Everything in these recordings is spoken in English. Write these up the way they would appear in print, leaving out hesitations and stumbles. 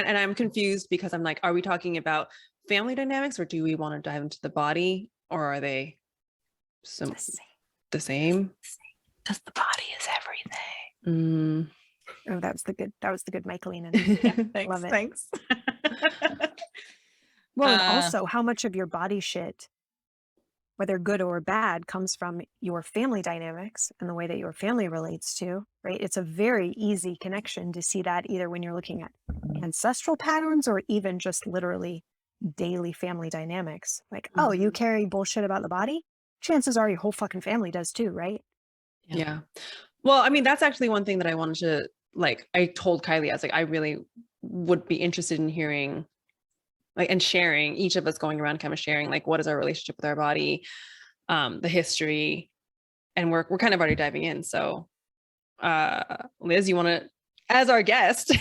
And I'm confused because I'm like, are we talking about family dynamics, or do we want to dive into the body, or are they the same? Because the body is everything. Mm. Oh, that was the good Michaeline. Yeah, thanks. Love it. Thanks. Well, and also how much of your body shit, whether good or bad, comes from your family dynamics and the way that your family relates to, right? It's a very easy connection to see that either when you're looking at ancestral patterns or even just literally daily family dynamics. Like, oh, you carry bullshit about the body? Chances are your whole fucking family does too, right? Yeah. Well, I mean, that's actually one thing that I wanted to, like, I told Kyley, I was like, I really would be interested in hearing, like, and sharing, each of us going around kind of sharing, like, what is our relationship with our body, the history, and we're kind of already diving in. So, Liz, you want to, as our guest,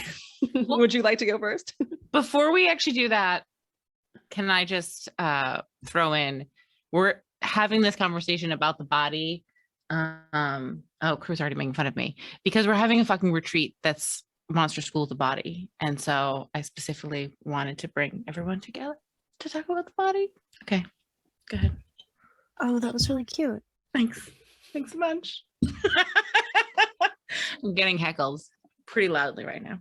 would you like to go first? Before we actually do that, can I just throw in, we're having this conversation about the body. Crew's already making fun of me because we're having a fucking retreat that's Monster School of the Body. And so I specifically wanted to bring everyone together to talk about the body. Okay, go ahead. Oh, that was really cute. Thanks a bunch. I'm getting heckled pretty loudly right now.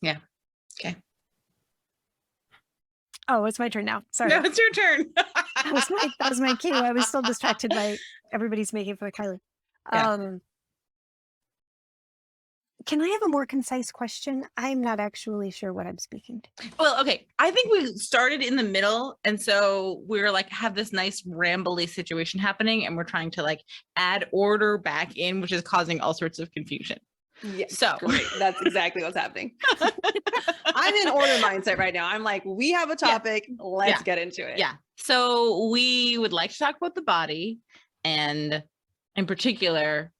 Yeah. Okay. Oh, it's my turn now. Sorry. No, it's your turn. that was my cue. I was still distracted by everybody's making for Kyley. Yeah. Can I have a more concise question? I'm not actually sure what I'm speaking to. Well, okay. I think we started in the middle. And so we're like, have this nice rambly situation happening. And we're trying to like add order back in, which is causing all sorts of confusion. Yeah. So great. That's exactly what's happening. I'm in order mindset right now. I'm like, we have a topic. Yeah. Let's get into it. Yeah. So we would like to talk about the body and in particular,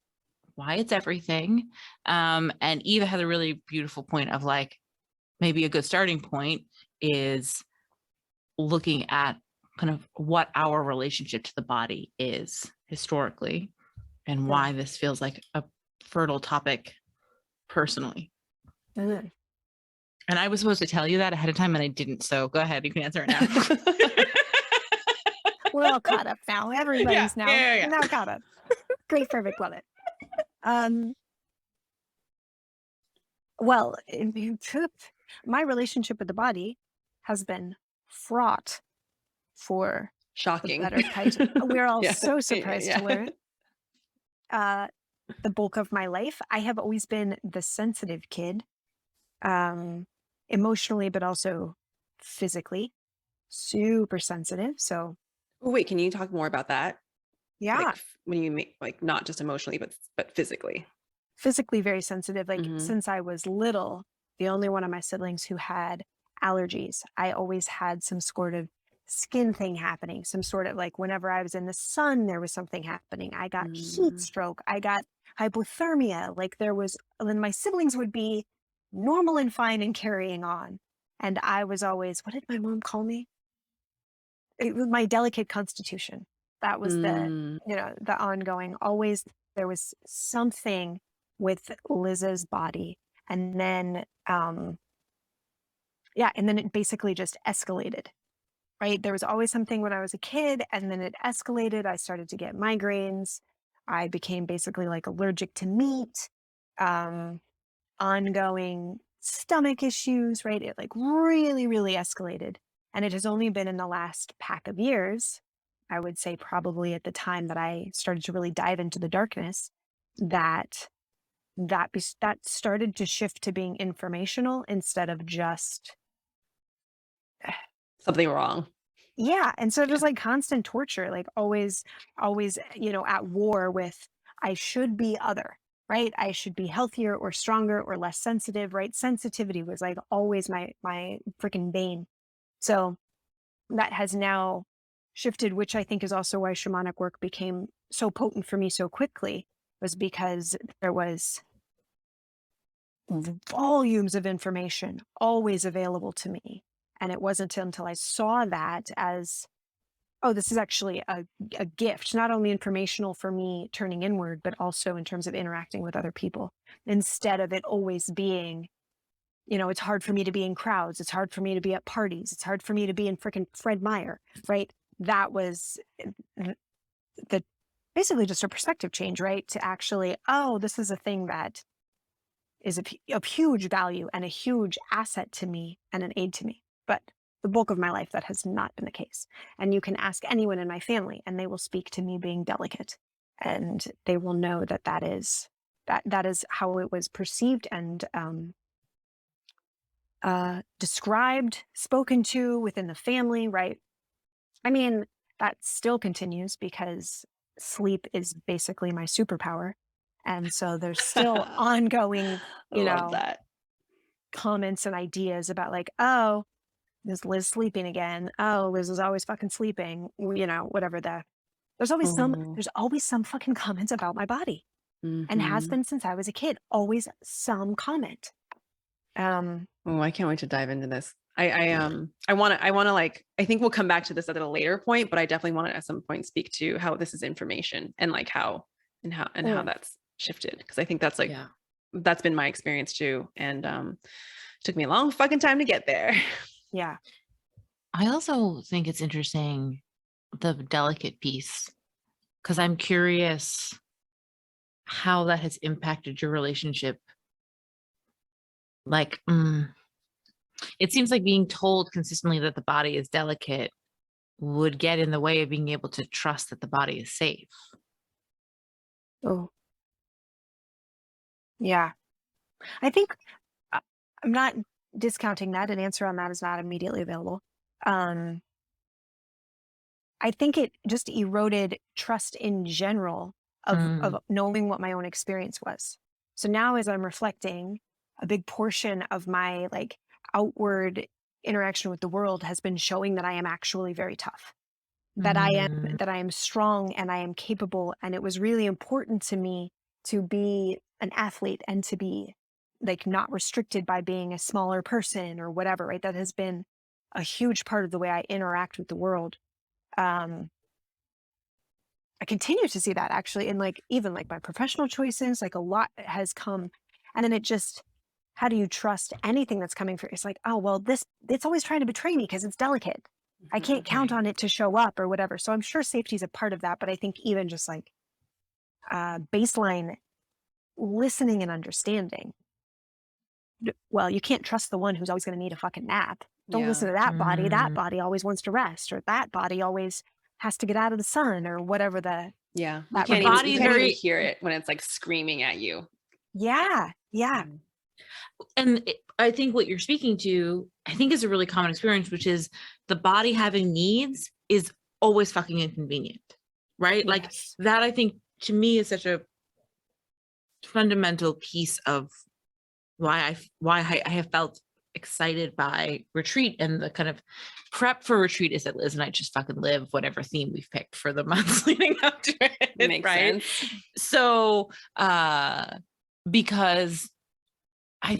why it's everything. And Eva has a really beautiful point of like, maybe a good starting point is looking at kind of what our relationship to the body is historically and why this feels like a fertile topic personally. And I was supposed to tell you that ahead of time and I didn't. So go ahead. You can answer it now. We're all caught up now. Everybody's now caught up. Great, perfect. Love it. Well, my relationship with the body has been fraught for shocking. We're all so surprised to learn. The bulk of my life, I have always been the sensitive kid, emotionally, but also physically, super sensitive. So, wait, can you talk more about that? Yeah, like, when you make like not just emotionally, but physically. Physically very sensitive. Like since I was little, the only one of my siblings who had allergies. I always had some sort of skin thing happening, some sort of like whenever I was in the sun, there was something happening. I got heat stroke. I got hypothermia. Like then my siblings would be normal and fine and carrying on. And I was always, what did my mom call me? It was my delicate constitution. That was the ongoing, always there was something with Liz's body. And then, and then it basically just escalated, right? There was always something when I was a kid and then it escalated. I started to get migraines. I became basically like allergic to meat, ongoing stomach issues, right? It like really, really escalated. And it has only been in the last pack of years, I would say probably at the time that I started to really dive into the darkness, that started to shift to being informational instead of just something wrong. Yeah. And so it was like constant torture, like always, at war with, I should be other, right? I should be healthier or stronger or less sensitive, right? Sensitivity was like always my freaking bane. So that has now shifted, which I think is also why shamanic work became so potent for me so quickly, was because there was volumes of information always available to me. And it wasn't until I saw that as, oh, this is actually a gift, not only informational for me turning inward, but also in terms of interacting with other people, instead of it always being you know, it's hard for me to be in crowds. It's hard for me to be at parties. It's hard for me to be in freaking Fred Meyer, right? That was the basically just a perspective change, right? To actually, oh, this is a thing that is of huge value and a huge asset to me and an aid to me. But the bulk of my life, that has not been the case. And you can ask anyone in my family and they will speak to me being delicate, and they will know that that is how it was perceived and described, spoken to within the family, right? I mean, that still continues because sleep is basically my superpower. And so there's still ongoing, you love know, that. comments and ideas about like, oh, is Liz sleeping again? Oh, Liz is always fucking sleeping. You know, whatever there's always some fucking comments about my body, and has been since I was a kid. Always some comment. Oh, I can't wait to dive into this. I want to like, I think we'll come back to this at a later point, but I definitely want to at some point speak to how this is information and like how that's shifted. Because I think that's like, that's been my experience too. And took me a long fucking time to get there. Yeah. I also think it's interesting, the delicate piece, because I'm curious how that has impacted your relationship. Like, it seems like being told consistently that the body is delicate would get in the way of being able to trust that the body is safe. Oh, yeah. I think I'm not discounting that. An answer on that is not immediately available. I think it just eroded trust in general of knowing what my own experience was. So now as I'm reflecting, a big portion of my like outward interaction with the world has been showing that I am actually very tough, that I am strong and I am capable. And it was really important to me to be an athlete and to be like not restricted by being a smaller person or whatever, right? That has been a huge part of the way I interact with the world. I continue to see that actually in like even like my professional choices, like a lot has come. And then it just, how do you trust anything that's coming for? It's like, oh, well, it's always trying to betray me because it's delicate. I can't count on it to show up or whatever. So I'm sure safety is a part of that. But I think even just like baseline listening and understanding. Well, you can't trust the one who's always going to need a fucking nap. Don't listen to that body. That body always wants to rest, or that body always has to get out of the sun, or whatever you can't even hear it when it's like screaming at you. Yeah. And I think what you're speaking to, I think, is a really common experience, which is the body having needs is always fucking inconvenient, right? Yes. Like that, I think, to me, is such a fundamental piece of why I have felt excited by retreat, and the kind of prep for retreat is that Liz and I just fucking live whatever theme we've picked for the months leading up to it. Makes right? sense. So, because I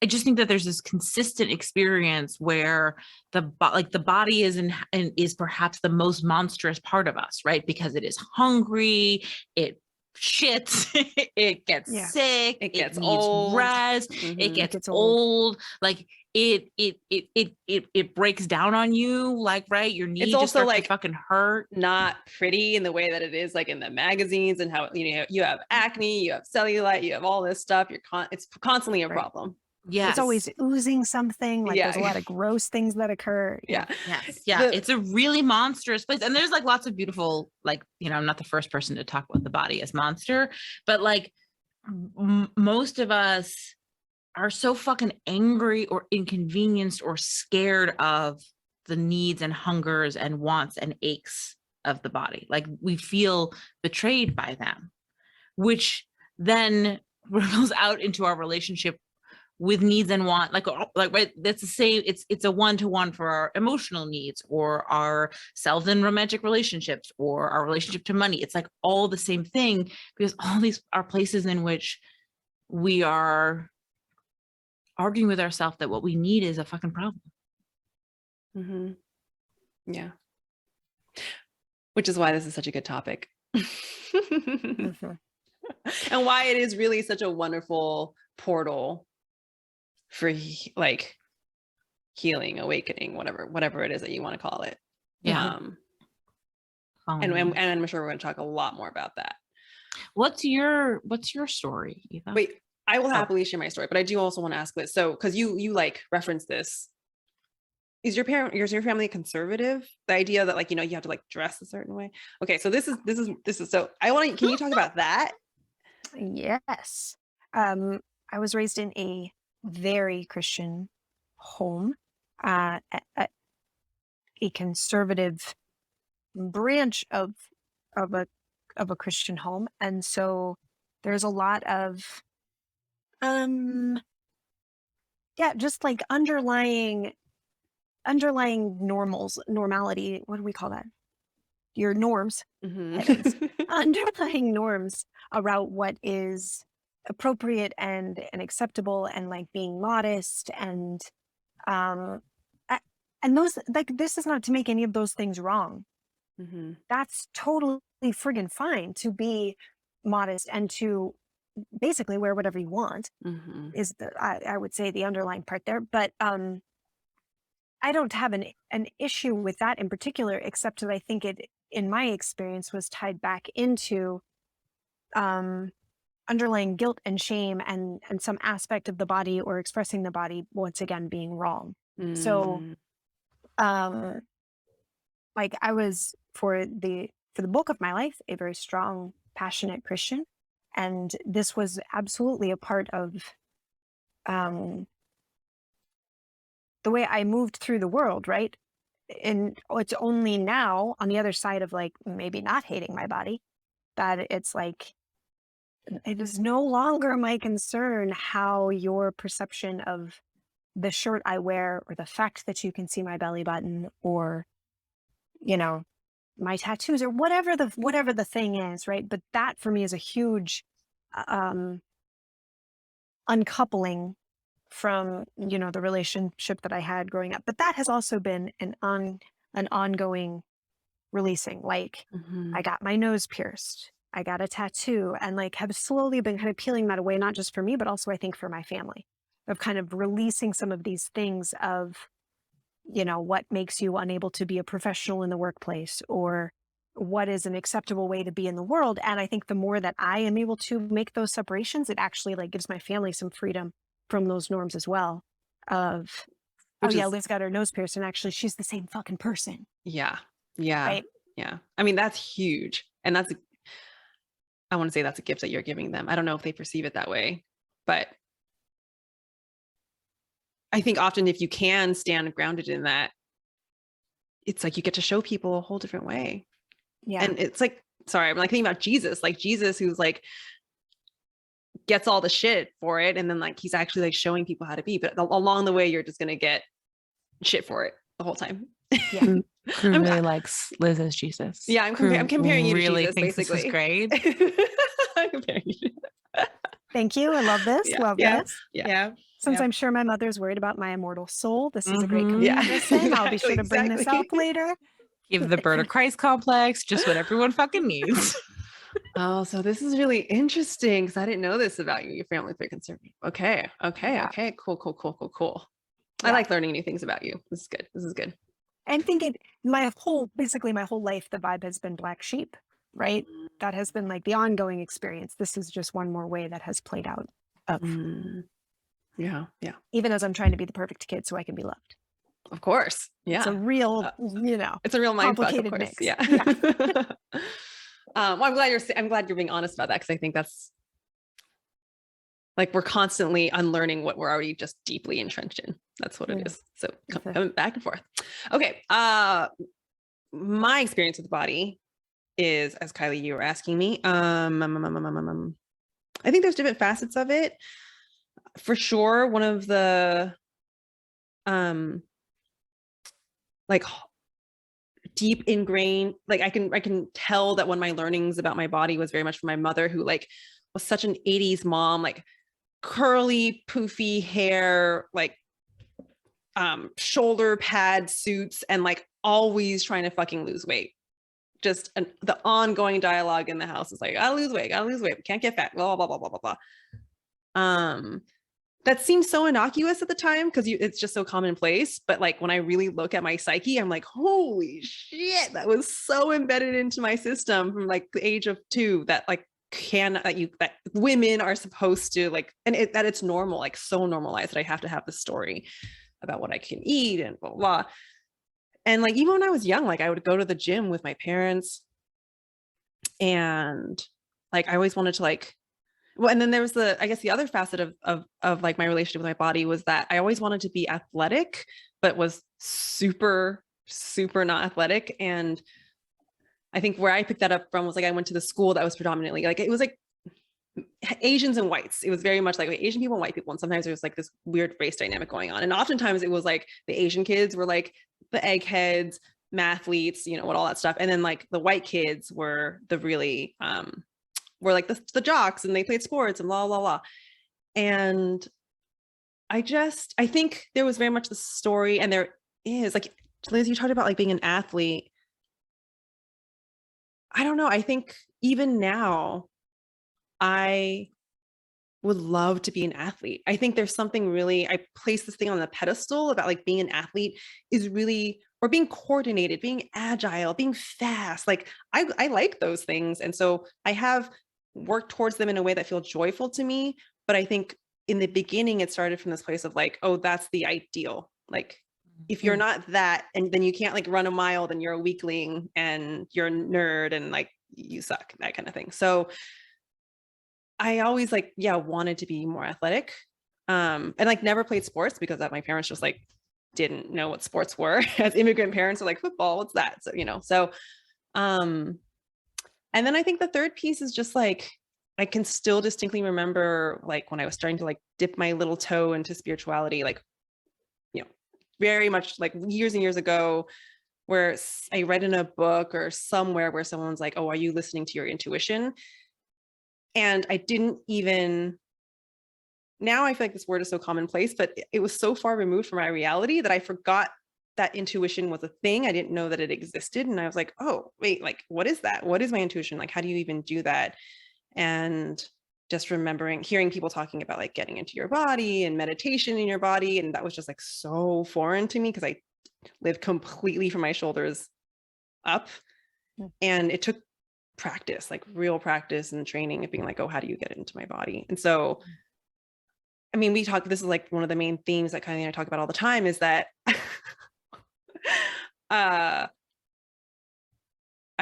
just think that there's this consistent experience where the body is perhaps the most monstrous part of us, right? Because it is hungry, it shits, it gets sick, it needs old. Rest, it gets old. Like it breaks down on you, like, right? Your knee just starts like to fucking hurt. Not pretty in the way that it is like in the magazines, and how, you know, you have acne, you have cellulite, you have all this stuff. It's constantly a problem. Yeah, it's always oozing something. Like there's a lot of gross things that occur. It's a really monstrous place, and there's like lots of beautiful, like, you know, I'm not the first person to talk about the body as monster, but like most of us are so fucking angry or inconvenienced or scared of the needs and hungers and wants and aches of the body. Like we feel betrayed by them, which then ripples out into our relationship with needs and want, like right, that's the same. It's a one-to-one for our emotional needs, or our selves in romantic relationships, or our relationship to money. It's like all the same thing, because all these are places in which we are arguing with ourselves that what we need is a fucking problem. Yeah. Which is why this is such a good topic. And why it is really such a wonderful portal for like healing, awakening, whatever it is that you want to call it. Yeah. And I'm sure we're going to talk a lot more about that. What's your story, Eva? Wait, I will happily share my story, but I do also want to ask this. So, because you like reference this, is your family conservative? The idea that like, you have to like dress a certain way. Okay, so this is so can you talk about that? Yes. I was raised in a very Christian home, a conservative branch of a Christian home, and so there's a lot of just like underlying normality. What do we call that? Your norms. Underlying norms around what is appropriate and acceptable, and like being modest, and those, like, this is not to make any of those things wrong. That's totally friggin' fine to be modest and to basically wear whatever you want, is I would say the underlying part there. But I don't have an issue with that in particular, except that I think it, in my experience, was tied back into underlying guilt and shame, and some aspect of the body or expressing the body once again being wrong. So like, I was, for the bulk of my life, a very strong, passionate Christian, and this was absolutely a part of the way I moved through the world, right? And it's only now, on the other side of like maybe not hating my body, that it's like, it is no longer my concern how your perception of the shirt I wear, or the fact that you can see my belly button, or my tattoos, or whatever the thing is, right? But that for me is a huge uncoupling from the relationship that I had growing up. But that has also been an ongoing releasing. Like, I got my nose pierced, I got a tattoo, and like have slowly been kind of peeling that away, not just for me, but also I think for my family, of kind of releasing some of these things of what makes you unable to be a professional in the workplace, or what is an acceptable way to be in the world. And I think the more that I am able to make those separations, it actually like gives my family some freedom from those norms as well, of Liv's got her nose pierced, and actually she's the same fucking person. Yeah right? Yeah, I mean, that's huge. And I want to say that's a gift that you're giving them. I don't know if they perceive it that way, but I think often if you can stand grounded in that, it's like you get to show people a whole different way. Yeah. And it's like, sorry, I'm like thinking about Jesus, who's like gets all the shit for it, and then like he's actually like showing people how to be, but along the way you're just gonna get shit for it the whole time. Yeah. Crew really likes Liz as Jesus. Yeah, I'm comparing you to really Jesus, thinks basically. This is great. I'm comparing you. Thank you. I love this. Love this. Yeah. Since I'm sure my mother's worried about my immortal soul, this is a great comparison. Exactly, I'll be sure to bring this up later. Give the bird of Christ complex, just what everyone fucking needs. Oh, so this is really interesting, because I didn't know this about you. Your family's very conservative. Okay. Cool. I like learning new things about you. This is good. And thinking my whole life, the vibe has been black sheep, right? That has been like the ongoing experience. This is just one more way that has played out. Yeah. Even as I'm trying to be the perfect kid so I can be loved. Of course. Yeah. It's a real, it's a real mind fuck, of course. Mix. Yeah. Well, I'm glad you're being honest about that, because I think that's like, we're constantly unlearning what we're already just deeply entrenched in. That's what it is. So coming back and forth. Okay. My experience with the body is, as Kyley, you were asking me, I think there's different facets of it. For sure, one of the like deep ingrained, like I can tell that one of my learnings about my body was very much from my mother, who like was such an 80s mom, like curly poofy hair, like shoulder pad suits, and like always trying to fucking lose weight. the ongoing dialogue in the house is like, gotta lose weight, can't get fat, blah, blah, blah, blah, blah, blah. That seems so innocuous at the time because it's just so commonplace. But like when I really look at my psyche, I'm like, holy shit, that was so embedded into my system from like the age of 2 that like that women are supposed to like, and that it's normal, like so normalized that I have to have the story about what I can eat and blah, blah. And like, even when I was young, like I would go to the gym with my parents and like, I always wanted to like, well, and then there was I guess the other facet of like my relationship with my body was that I always wanted to be athletic, but was super, super not athletic. And I think where I picked that up from was like, I went to the school that was predominantly like, it was like Asians and whites. It was very much like Asian people and white people. And sometimes there was like this weird race dynamic going on. And oftentimes it was like the Asian kids were like the eggheads, mathletes, you know, what all that stuff. And then like the white kids were the really, were like the jocks and they played sports and blah, blah, blah. And I think there was very much the story, and there is like, Liz, you talked about like being an athlete. I don't know. I think even now I would love to be an athlete. I think there's something really, I place this thing on the pedestal about like being an athlete is really, or being coordinated, being agile, being fast. Like I like those things. And so I have work towards them in a way that feels joyful to me. But I think in the beginning, it started from this place of like, oh, that's the ideal. Like, if you're not that, and then you can't like run a mile, then you're a weakling and you're a nerd and like you suck, that kind of thing. So I always like, wanted to be more athletic. And like never played sports because my parents just like didn't know what sports were. As immigrant parents are like, football, what's that? So, you know, and then I think the third piece is just like, I can still distinctly remember like when I was starting to like dip my little toe into spirituality, like, you know, very much like years and years ago, where I read in a book or somewhere where someone's like, oh, are you listening to your intuition? And I didn't even, now I feel like this word is so commonplace, but it was so far removed from my reality that I forgot that intuition was a thing. I didn't know that it existed. And I was like, oh, wait, like, what is that? What is my intuition? Like, how do you even do that? And just remembering, hearing people talking about like getting into your body and meditation in your body. And that was just like so foreign to me because I lived completely from my shoulders up. And it took practice, like real practice and training of being like, oh, how do you get into my body? And so, I mean, this is like one of the main themes that Kyley and I talk about all the time is that I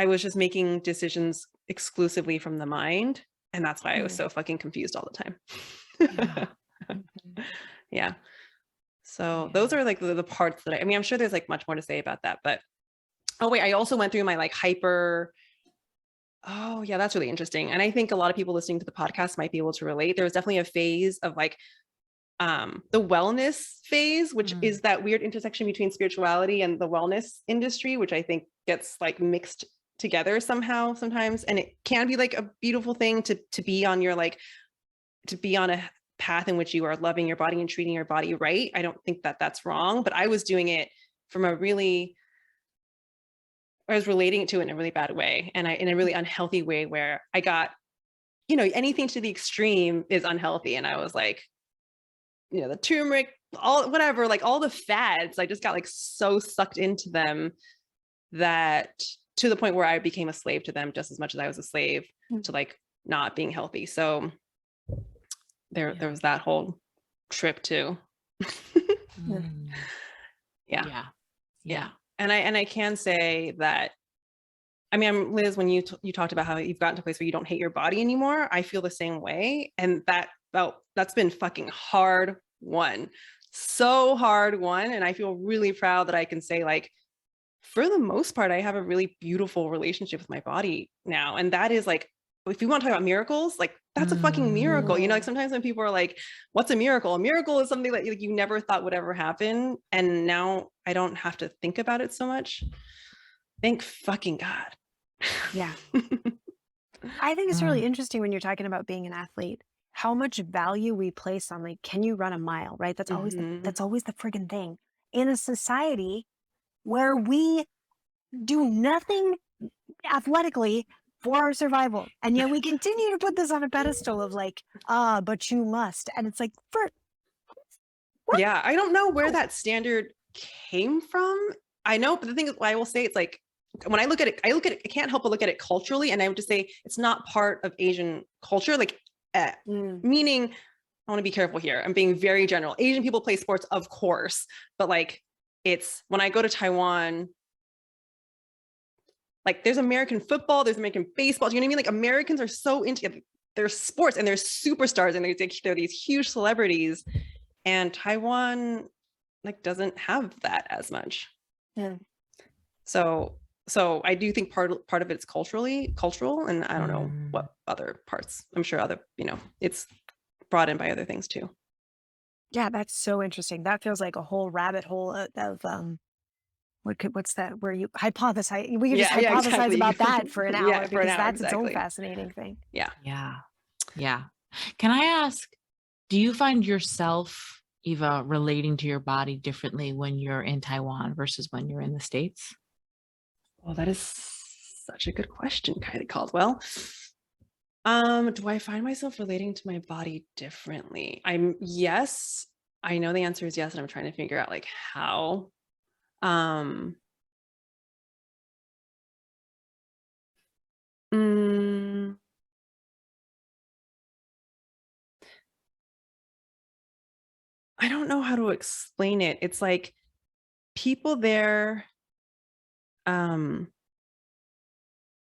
was just making decisions exclusively from the mind. And that's why I was so fucking confused all the time. Yeah. So those are like the parts that I mean, I'm sure there's like much more to say about that, but oh wait, I also went through my like oh yeah, that's really interesting. And I think a lot of people listening to the podcast might be able to relate. There was definitely a phase of like the wellness phase, which is that weird intersection between spirituality and the wellness industry, which I think gets like mixed together somehow sometimes. And it can be like a beautiful thing to be on your like, to be on a path in which you are loving your body and treating your body right. I don't think that that's wrong, but I was doing it from I was relating to it in a really bad way, and in a really unhealthy way where I got, you know, anything to the extreme is unhealthy. And I was like, you know, the turmeric, all whatever, like all the fads, I just got like so sucked into them that to the point where I became a slave to them just as much as I was a slave to like not being healthy. So there was that whole trip too. Yeah. And I can say that, I mean, Liz, when you talked about how you've gotten to a place where you don't hate your body anymore, I feel the same way. And that's been fucking hard won. So hard won. And I feel really proud that I can say like, for the most part, I have a really beautiful relationship with my body now. And that is like, if you want to talk about miracles, like that's a fucking miracle. You know, like sometimes when people are like, what's a miracle? A miracle is something that like, you never thought would ever happen. And now I don't have to think about it so much. Thank fucking God. Yeah. I think it's really interesting when you're talking about being an athlete, how much value we place on like, can you run a mile, right? That's always that's always the friggin' thing in a society where we do nothing athletically for our survival. And yet we continue to put this on a pedestal of like, but you must. And it's like, what? Yeah, I don't know where that standard came from. I know, but the thing is, I will say, it's like, when I look at it, I can't help but look at it culturally. And I would just say it's not part of Asian culture. Like, meaning, I want to be careful here. I'm being very general. Asian people play sports, of course, but like, it's when I go to Taiwan, like there's American football, there's American baseball. Do you know what I mean? Like, Americans are so into their sports, and there's superstars, and they're these huge celebrities, and Taiwan like doesn't have that as much. Yeah. So I do think part of it's cultural, and I don't know what other parts. I'm sure other, it's brought in by other things too. Yeah, that's so interesting. That feels like a whole rabbit hole of what's that where you hypothesize? We could just hypothesize exactly. about that for an hour, because that's exactly. its own fascinating thing. Yeah. Can I ask, do you find yourself, Eva, relating to your body differently when you're in Taiwan versus when you're in the States? Well, that is such a good question, Kyley Caldwell. Do I find myself relating to my body differently? Yes. I know the answer is yes, and I'm trying to figure out like how. I don't know how to explain it. It's like people there, on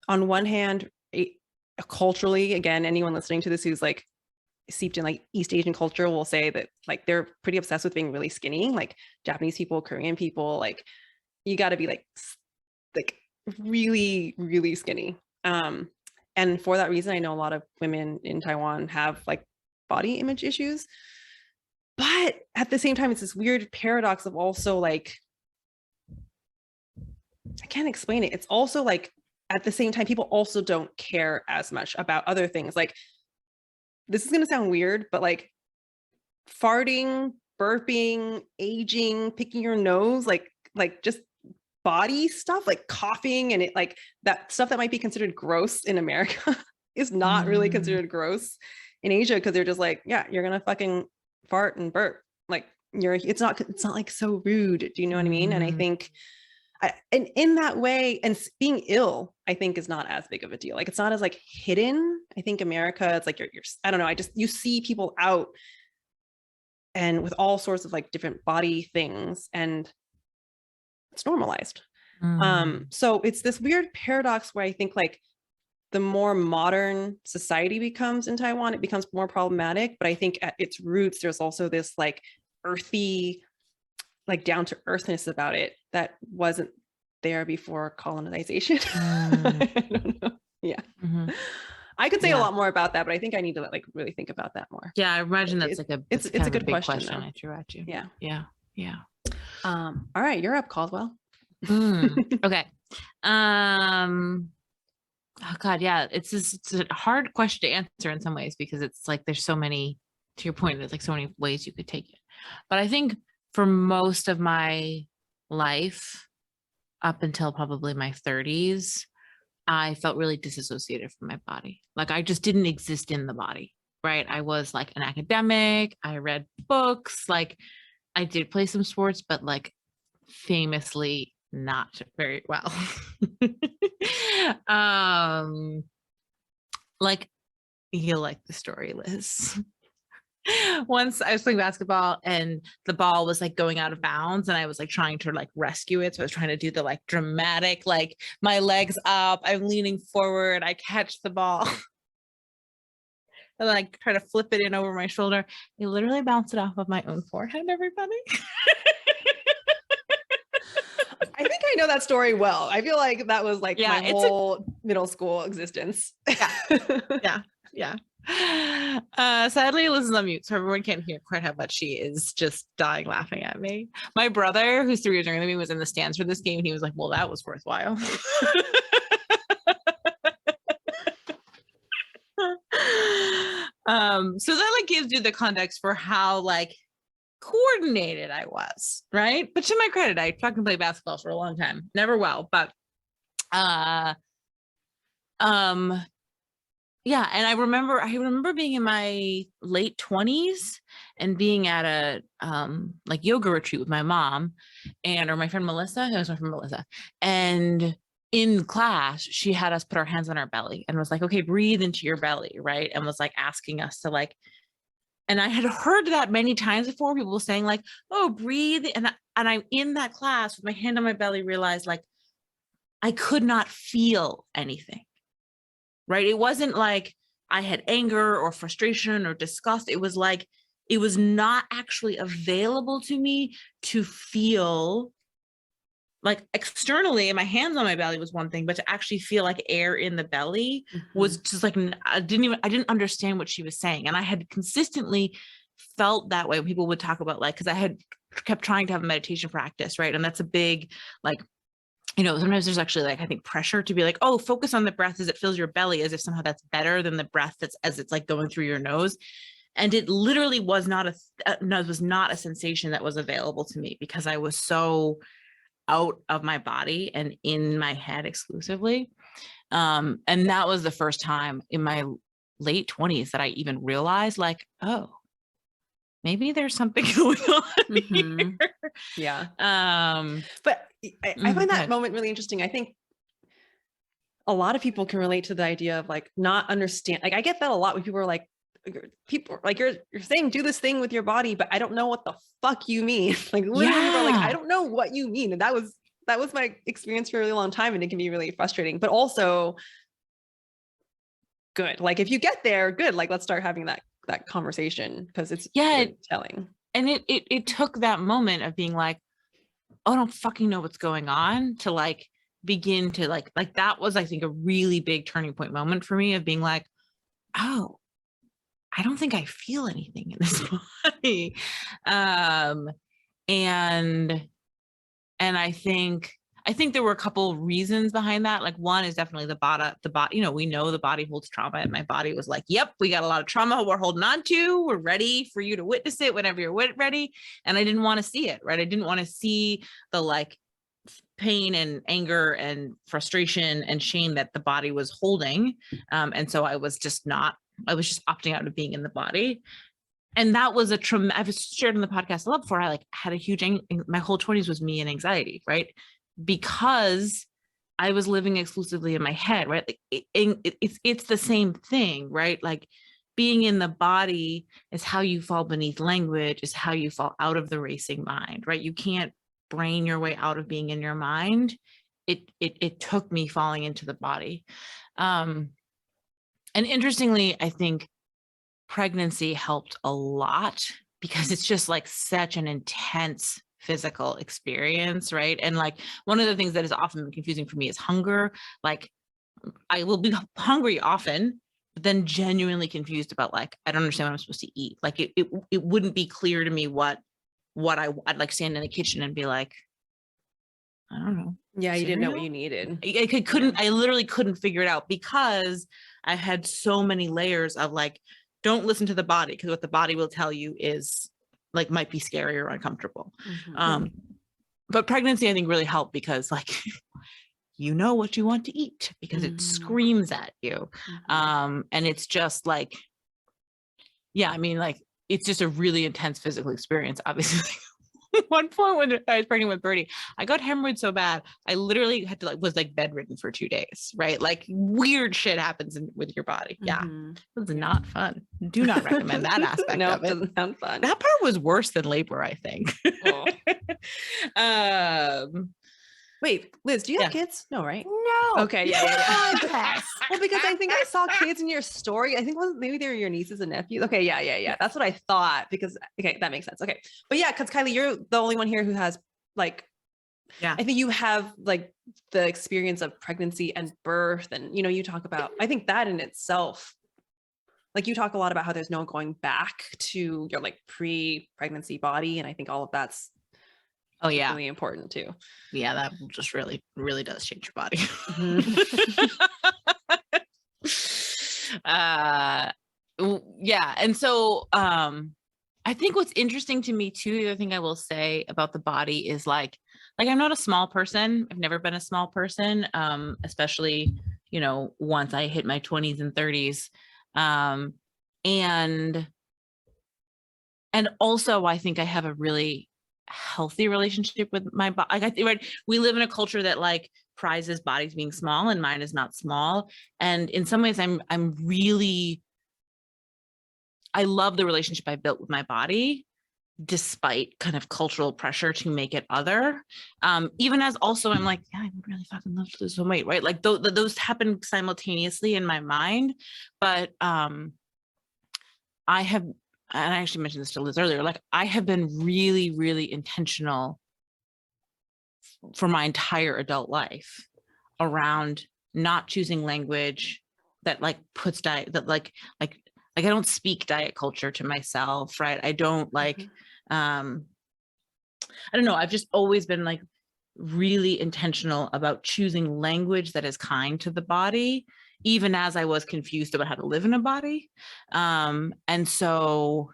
one hand, culturally, again, anyone listening to this who's like steeped in like East Asian culture will say that like they're pretty obsessed with being really skinny. Like Japanese people, Korean people, like you got to be like really, really skinny. And for that reason, I know a lot of women in Taiwan have like body image issues. But at the same time, it's this weird paradox of also like, I can't explain it. It's also like, at the same time, people also don't care as much about other things. Like, this is going to sound weird, but like farting, burping, aging, picking your nose, like just body stuff, like coughing, and it like that stuff that might be considered gross in America is not really considered gross in Asia, because they're just like, yeah, you're gonna fucking fart and burp. Like it's not like so rude. Do you know what I mean? And I think and in that way, and being ill, I think is not as big of a deal. Like it's not as like hidden. I think America, it's like you're I don't know. You see people out and with all sorts of like different body things, and it's normalized. So it's this weird paradox where I think like the more modern society becomes in Taiwan, it becomes more problematic. But I think at its roots, there's also this like earthy, like down to earthness about it that wasn't there before colonization. I don't know. Yeah. I could say a lot more about that, but I think I need to like really think about that more. Yeah, I imagine that's like it's a good big question I threw at you. Yeah. All right, you're up, Caldwell. Okay. Oh God, yeah. It's a hard question to answer in some ways, because it's like there's so many, to your point, there's like so many ways you could take it. But I think for most of my life, up until probably my 30s, I felt really disassociated from my body. Like I just didn't exist in the body, right? I was like an academic. I read books. Like I did play some sports, but like famously not very well. Like you'll like the story, Liz. Once I was playing basketball and the ball was like going out of bounds, and I was like trying to like rescue it. So I was trying to do the like dramatic, like my legs up, I'm leaning forward, I catch the ball and like try to flip it in over my shoulder. It literally bounced it off of my own forehead, everybody. I think I know that story well. I feel like that was like my whole middle school existence. Yeah. Sadly, Liz is on mute, so everyone can't hear quite how much she is just dying laughing at me. My brother, who's 3 years younger than me, was in the stands for this game, and he was like, well, that was worthwhile. So that like gives you the context for how like coordinated I was, right? But to my credit, I fucking played basketball for a long time. Never well, but Yeah. And I remember being in my late 20s and being at a like yoga retreat with my mom or my friend Melissa. It was my friend Melissa. And in class, she had us put our hands on our belly and was like, okay, breathe into your belly, right? And was like asking us to like, and I had heard that many times before, people saying like, oh, breathe. And I'm in that class with my hand on my belly, realized like I could not feel anything. Right. It wasn't like I had anger or frustration or disgust. It was like, it was not actually available to me to feel like externally, and my hands on my belly was one thing, but to actually feel like air in the belly was just like, I didn't understand what she was saying. And I had consistently felt that way when people would talk about like, cause I had kept trying to have a meditation practice. Right. And that's a big, like, you know, sometimes there's actually like, I think pressure to be like, oh, focus on the breath as it fills your belly, as if somehow that's better than the breath as it's like going through your nose. And it literally was not a sensation that was available to me because I was so out of my body and in my head exclusively. And that was the first time in my late 20s that I even realized like, oh, maybe there's something going on here. Yeah. But I find that moment really interesting. I think a lot of people can relate to the idea of like not understand. Like I get that a lot when people are like, you're saying do this thing with your body, but I don't know what the fuck you mean. Like literally, people are like, I don't know what you mean. And that was my experience for a really long time, and it can be really frustrating, but also good. Like if you get there, good. Like let's start having that conversation because it's really telling. And it took that moment of being like, oh, I don't fucking know what's going on, to like begin to like that was, I think, a really big turning point moment for me of being like, oh, I don't think I feel anything in this body. And I think there were a couple reasons behind that. Like one is definitely the body, you know, we know the body holds trauma, and my body was like, yep, we got a lot of trauma we're holding on to. We're ready for you to witness it whenever you're ready. And I didn't want to see it, right? I didn't want to see the like pain and anger and frustration and shame that the body was holding. And so I was just opting out of being in the body. And that was I've shared on the podcast a lot before. I like had a huge, my whole 20s was me and anxiety, right? Because I was living exclusively in my head, right? Like it's the same thing, right? Like being in the body is how you fall beneath language, is how you fall out of the racing mind, right? You can't brain your way out of being in your mind. It took me falling into the body. And interestingly, I think pregnancy helped a lot because it's just like such an intense physical experience, right? And like one of the things that is often confusing for me is hunger. Like I will be hungry often, but then genuinely confused about like, I don't understand what I'm supposed to eat. Like it wouldn't be clear to me what I'd like stand in the kitchen and be like, I don't know. Yeah, you didn't know what you needed. I literally couldn't figure it out because I had so many layers of like, don't listen to the body because what the body will tell you is like, might be scary or uncomfortable. But pregnancy, I think, really helped because like, you know what you want to eat because it screams at you. And it's just like, yeah, I mean, like, it's just a really intense physical experience, obviously. One point when I was pregnant with Birdie, I got hemorrhoids so bad, I literally had to was bedridden for 2 days, right? Like weird shit happens with your body. Yeah. It's not fun. Do not recommend that aspect No, of it. Doesn't sound fun. That part was worse than labor, I think. Wait, Liz, do you have kids? No, right? No. Okay, yeah. Yes. Well, because I think I saw kids in your story. I think maybe they were your nieces and nephews. Okay, yeah. That's what I thought because, okay, that makes sense. Okay. But yeah, because Kyley, you're the only one here who has like, I think you have like the experience of pregnancy and birth. And, you know, you talk about, I think that in itself, like you talk a lot about how there's no going back to your like pre-pregnancy body. And I think all of that's really important too. Yeah, that just really, really does change your body. And so I think what's interesting to me too, the other thing I will say about the body is like I'm not a small person. I've never been a small person, especially, you know, once I hit my 20s and 30s. And also I think I have a really healthy relationship with my body. Like, right, we live in a culture that like prizes bodies being small, and mine is not small. And in some ways I love the relationship I built with my body, despite kind of cultural pressure to make it other. Even as also I'm like, yeah, I would really fucking love to lose some weight, right? Like those happen simultaneously in my mind. But I have, and I actually mentioned this to Liz earlier, like I have been really, really intentional for my entire adult life around not choosing language that like puts diet, that like I don't speak diet culture to myself, right? I don't like, I don't know. I've just always been like really intentional about choosing language that is kind to the body, even as I was confused about how to live in a body. And so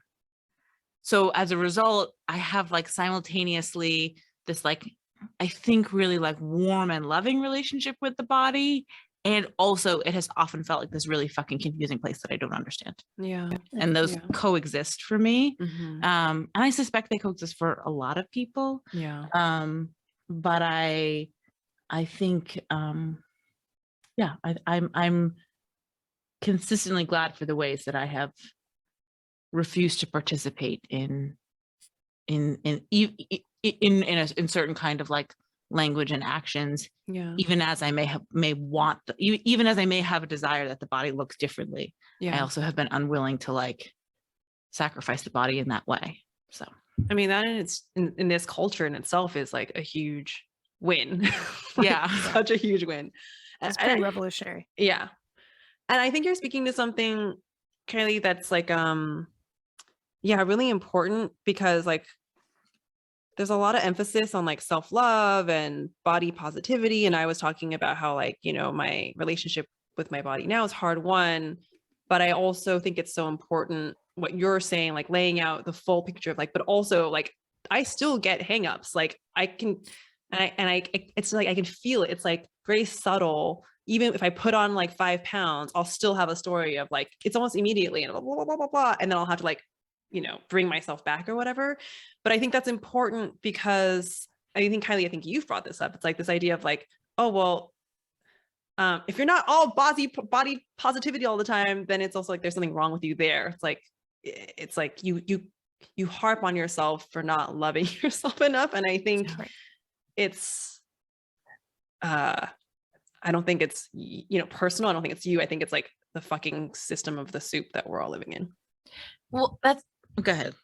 as a result, I have like simultaneously this like, I think really like warm and loving relationship with the body. And also it has often felt like this really fucking confusing place that I don't understand. Yeah. And those coexist for me. Mm-hmm. And I suspect they coexist for a lot of people. Yeah. But I think, yeah, I'm consistently glad for the ways that I have refused to participate in certain kind of like language and actions, even as I even as I may have a desire that the body looks differently. I also have been unwilling to like sacrifice the body in that way. So I mean, that in this culture in itself is like a huge win. Like, such a huge win. It's pretty revolutionary. Yeah. And I think you're speaking to something, Kyley, that's like really important, because like there's a lot of emphasis on like self-love and body positivity. And I was talking about how like, you know, my relationship with my body now is hard won, but I also think it's so important what you're saying, like laying out the full picture of like, but also like I still get hangups. Like I can, it's like I can feel it. It's like very subtle. Even if I put on like 5 pounds, I'll still have a story of like, it's almost immediately and blah, blah, blah, blah, blah. And then I'll have to like, you know, bring myself back or whatever. But I think that's important because I think, Kyley, I think you've brought this up. It's like this idea of like, oh, well, if you're not all body positivity all the time, then it's also like, there's something wrong with you there. It's like you harp on yourself for not loving yourself enough. And I think it's, I don't think it's, you know, personal. I don't think it's you. I think it's like the fucking system of the soup that we're all living in. Well, go ahead.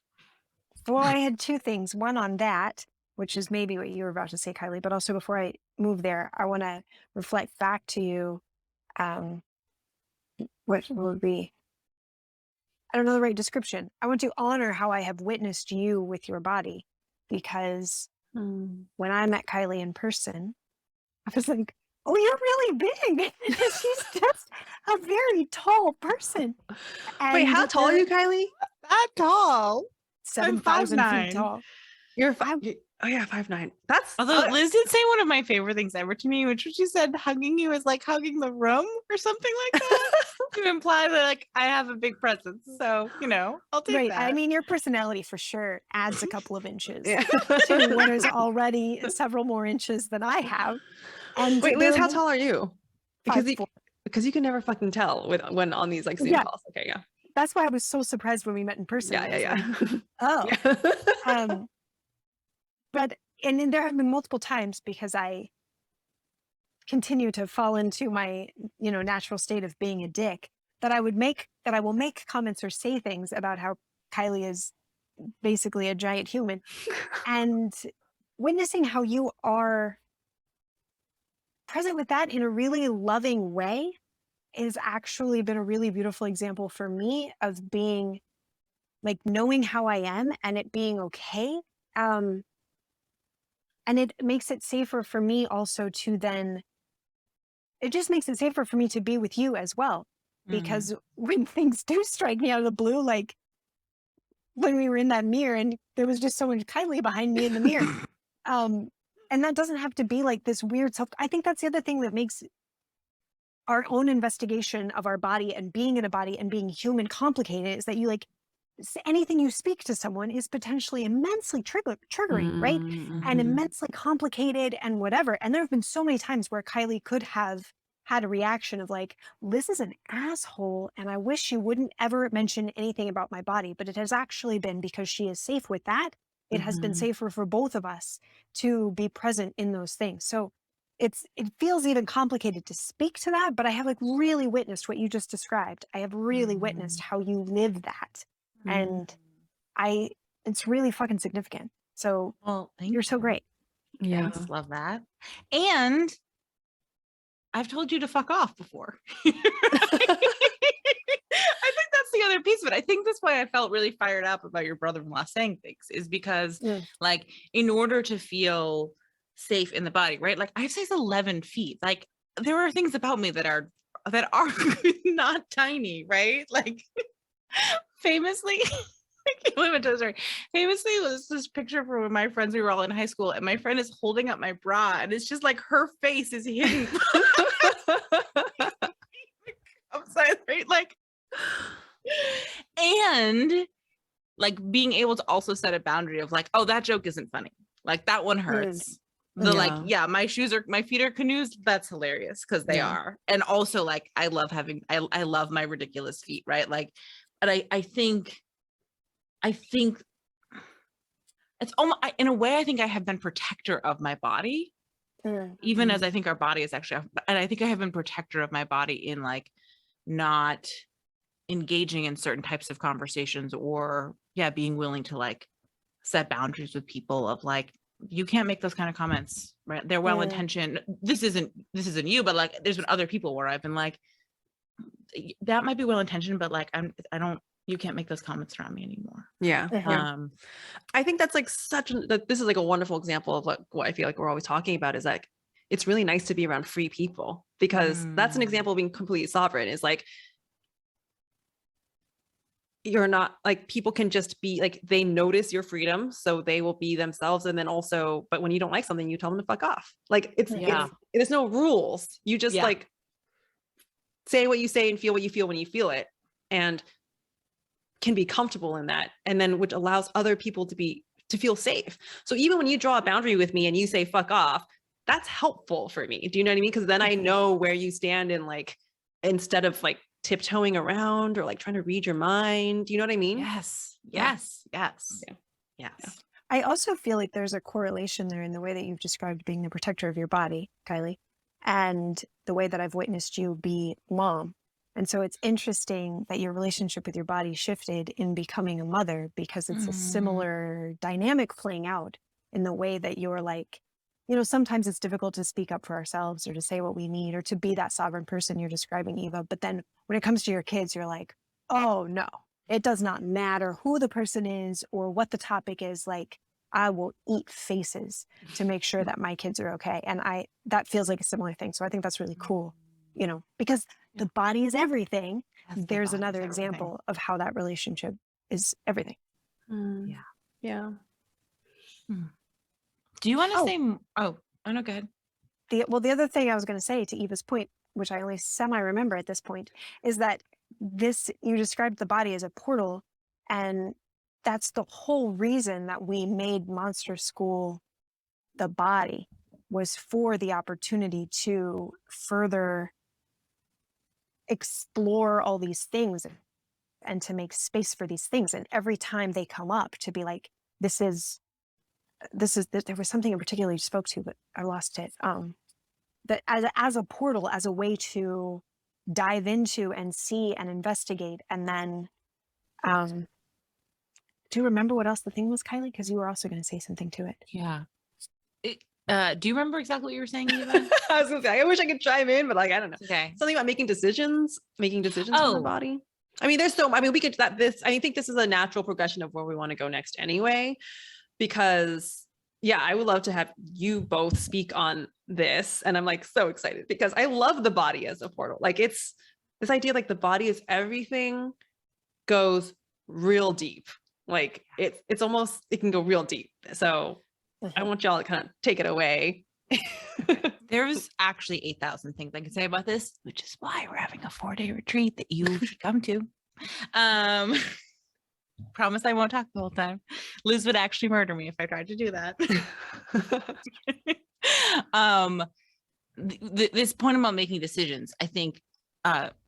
Well, I had 2 things. One on that, which is maybe what you were about to say, Kyley, but also before I move there, I want to reflect back to you. What would be, I don't know the right description. I want to honor how I have witnessed you with your body, because when I met Kyley in person, I was like, oh, you're really big. She's just a very tall person. And wait, how tall are you, Kyley? That tall. 7,000 feet tall. You're 5'9". That's although Liz did say one of my favorite things ever to me, which was she said hugging you is like hugging the room or something like that, to imply that like I have a big presence. So, you know, I'll take that. I mean, your personality for sure adds a couple of inches to what is already several more inches than I have. And wait, Liz, how tall are you? Because you can never fucking tell when on these like Zoom calls. Okay, yeah. That's why I was so surprised when we met in person. Yeah. Like, oh. But and there have been multiple times, because I continue to fall into my, you know, natural state of being a dick, that I will make comments or say things about how Kyley is basically a giant human. And witnessing how you are present with that in a really loving way has actually been a really beautiful example for me of being like knowing how I am and it being okay. And it makes it safer for me also to then, it just makes it safer for me to be with you as well. Because when things do strike me out of the blue, like when we were in that mirror and there was just so much Kyley behind me in the mirror. And that doesn't have to be like this weird self. I think that's the other thing that makes our own investigation of our body and being in a body and being human complicated is that you like anything you speak to someone is potentially immensely triggering, right? And immensely complicated and whatever. And there have been so many times where Kyley could have had a reaction of like, this is an asshole and I wish you wouldn't ever mention anything about my body. But it has actually been because she is safe with that. It has been safer for both of us to be present in those things. So it feels even complicated to speak to that, but I have like really witnessed what you just described. I have really witnessed how you live that. And it's really fucking significant. So well, you're so great. Yeah. Thanks, love that. And I've told you to fuck off before. I think that's the other piece of it. I think that's why I felt really fired up about your brother-in-law saying things, is because like, in order to feel safe in the body, right? Like I have size 11 feet. Like there are things about me that are not tiny, right? Like famously, famously was this picture from when my friends, we were all in high school, and my friend is holding up my bra and it's just like her face is hidden upside, right? Like, and like being able to also set a boundary of like, oh, that joke isn't funny, like that one hurts. My feet are canoes, that's hilarious because they are. And also like I love my ridiculous feet, right? Like, and I think it's almost, in a way, I think I have been protector of my body, even as I think our body is actually, and I think I have been protector of my body in like not engaging in certain types of conversations, or being willing to like set boundaries with people of like, you can't make those kind of comments, right? They're well-intentioned. This isn't you, but like there's been other people where I've been like, that might be well-intentioned, but like you can't make those comments around me anymore. I think that's like this is like a wonderful example of what I feel like we're always talking about, is like, it's really nice to be around free people, because that's an example of being completely sovereign, is like, you're not like, people can just be like, they notice your freedom, so they will be themselves. And then also, but when you don't like something, you tell them to fuck off. Like there's no rules. You just like say what you say and feel what you feel when you feel it, and can be comfortable in that. And then, which allows other people to feel safe. So even when you draw a boundary with me and you say, fuck off, that's helpful for me. Do you know what I mean? Because then I know where you stand, in like, instead of like tiptoeing around or like trying to read your mind. Do you know what I mean? Yes. I also feel like there's a correlation there in the way that you've described being the protector of your body, Kyley, and the way that I've witnessed you be mom. And so it's interesting that your relationship with your body shifted in becoming a mother, because it's a similar dynamic playing out in the way that you're like, sometimes it's difficult to speak up for ourselves or to say what we need or to be that sovereign person you're describing, Eva. But then when it comes to your kids, you're like, oh no, it does not matter who the person is or what the topic is. Like, I will eat faces to make sure that my kids are okay. And that feels like a similar thing. So I think that's really cool, because the body is everything. There's another example of how that relationship is everything. Yeah. Do you want to say? Oh no, go ahead. The other thing I was going to say, to Eva's point, which I only semi-remember at this point, is that you described the body as a portal, and that's the whole reason that we made Monster School the body, was for the opportunity to further explore all these things and to make space for these things. And every time they come up, to be like, this is there was something in particular you spoke to, but I lost it. That as a portal, as a way to dive into and see and investigate. And then do you remember what else the thing was, Kyley? Because you were also going to say something to it. Yeah. Do you remember exactly what you were saying, Eva? I was gonna say, I wish I could chime in, but like, I don't know. Okay. Something about making decisions on the body. I mean, we could, I think this is a natural progression of where we want to go next anyway, because I would love to have you both speak on this. And I'm like, so excited, because I love the body as a portal. Like, it's this idea, like the body is everything, goes real deep. Like it's almost, it can go real deep. So I want y'all to kind of take it away. There's actually 8,000 things I can say about this, which is why we're having a 4-day retreat that you should come to. Promise I won't talk the whole time. Liz would actually murder me if I tried to do that. This point about making decisions, I think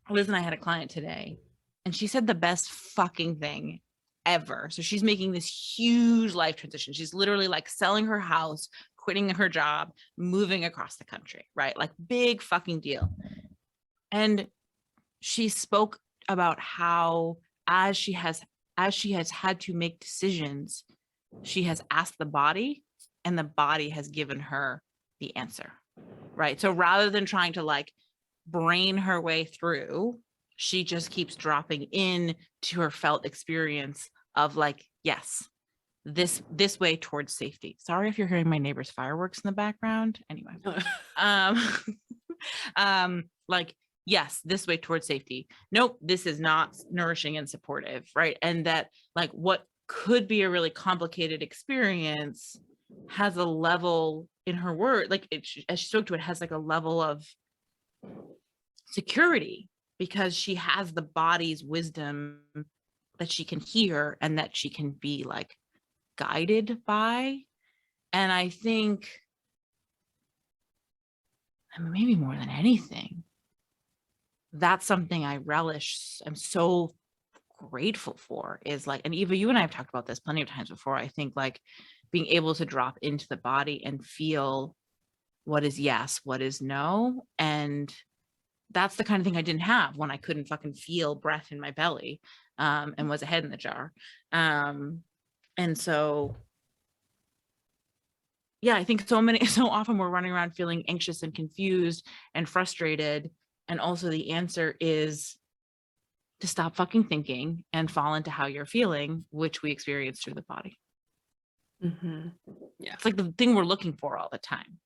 Liz and I had a client today, and she said the best fucking thing ever. So she's making this huge life transition. She's literally like selling her house, quitting her job, moving across the country, right? Like big fucking deal. And she spoke about how as she has had to make decisions, she has asked the body, and the body has given her the answer, right? So rather than trying to like brain her way through, she just keeps dropping in to her felt experience of like, yes, this way towards safety. Sorry if you're hearing my neighbor's fireworks in the background. Anyway, like, yes, this way towards safety. Nope, this is not nourishing and supportive, right? And that like what could be a really complicated experience has a level in her word, like as she spoke to it, has like a level of security because she has the body's wisdom that she can hear and that she can be like guided by. And I think, I mean, maybe more than anything, that's something I relish. I'm so grateful for is like, and Eva, you and I have talked about this plenty of times before. I think like being able to drop into the body and feel what is yes, what is no. And that's the kind of thing I didn't have when I couldn't fucking feel breath in my belly and was a head in the jar. And so, yeah, I think so often we're running around feeling anxious and confused and frustrated. And also the answer is to stop fucking thinking and fall into how you're feeling, which we experience through the body. Mm-hmm. Yeah. It's like the thing we're looking for all the time.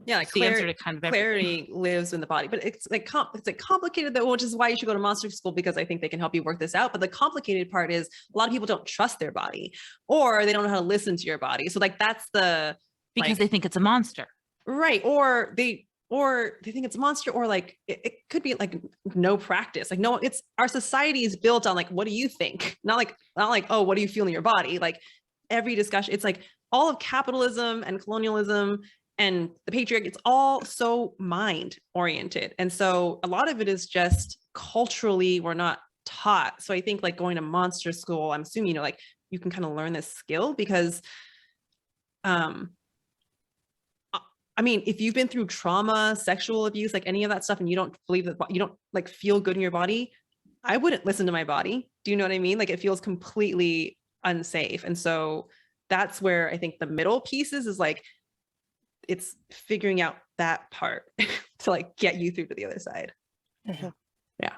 Yeah, like the answer to kind of clarity lives in the body, but it's like complicated though, which is why you should go to monster school, because I think they can help you work this out. But the complicated part is a lot of people don't trust their body, or they don't know how to listen to your body. So like that's because like, they think it's a monster, right? Or they think it's a monster, or like it could be like no practice. Like no, it's our society is built on like, what do you think? Not like oh, what do you feel in your body? Like every discussion, it's like all of capitalism and colonialism and the patriarchy, it's all so mind oriented. And so a lot of it is just culturally, we're not taught. So I think like going to monster school, I'm assuming, you know, like you can kind of learn this skill because, I mean, if you've been through trauma, sexual abuse, like any of that stuff, and you don't believe that you don't like feel good in your body, I wouldn't listen to my body. Do you know what I mean? Like it feels completely unsafe. And so that's where I think the middle pieces is like, it's figuring out that part to like get you through to the other side. Mm-hmm. Yeah.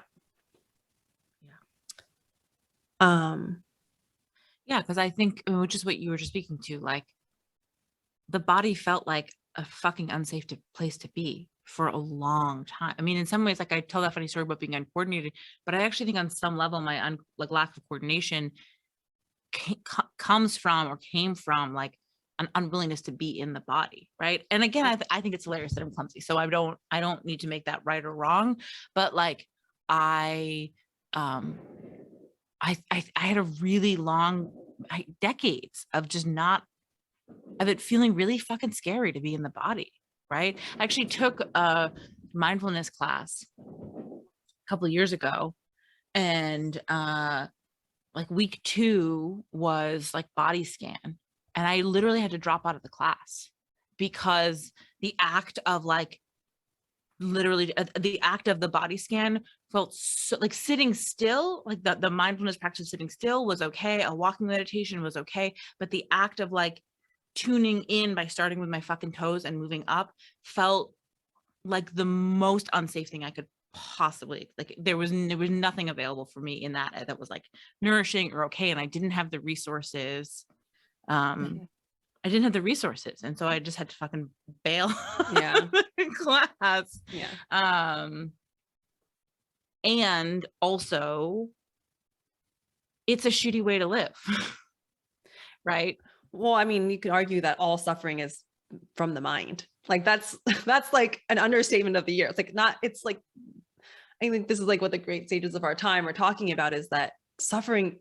Yeah, because I think, which is what you were just speaking to, like the body felt like a fucking unsafe place to be for a long time. I mean, in some ways, like I tell that funny story about being uncoordinated, but I actually think on some level, my like lack of coordination comes from or came from like an unwillingness to be in the body, right? And again, I think it's hilarious that I'm clumsy, so I don't need to make that right or wrong, but like I had a really long decades of just not of it feeling really fucking scary to be in the body, right? I actually took a mindfulness class a couple of years ago, and like week 2 was like body scan, and I literally had to drop out of the class because the act of like literally the act of the body scan felt so like sitting still, like the mindfulness practice of sitting still was okay, a walking meditation was okay, but the act of like tuning in by starting with my fucking toes and moving up felt like the most unsafe thing I could possibly, like there was nothing available for me in that was like nourishing or okay, and I didn't have the resources. I didn't have the resources, and so I just had to fucking bail class. And also it's a shitty way to live. Right? Well, I mean, you could argue that all suffering is from the mind. Like that's like an understatement of the year. It's like it's like, I think this is like what the great sages of our time are talking about, is that suffering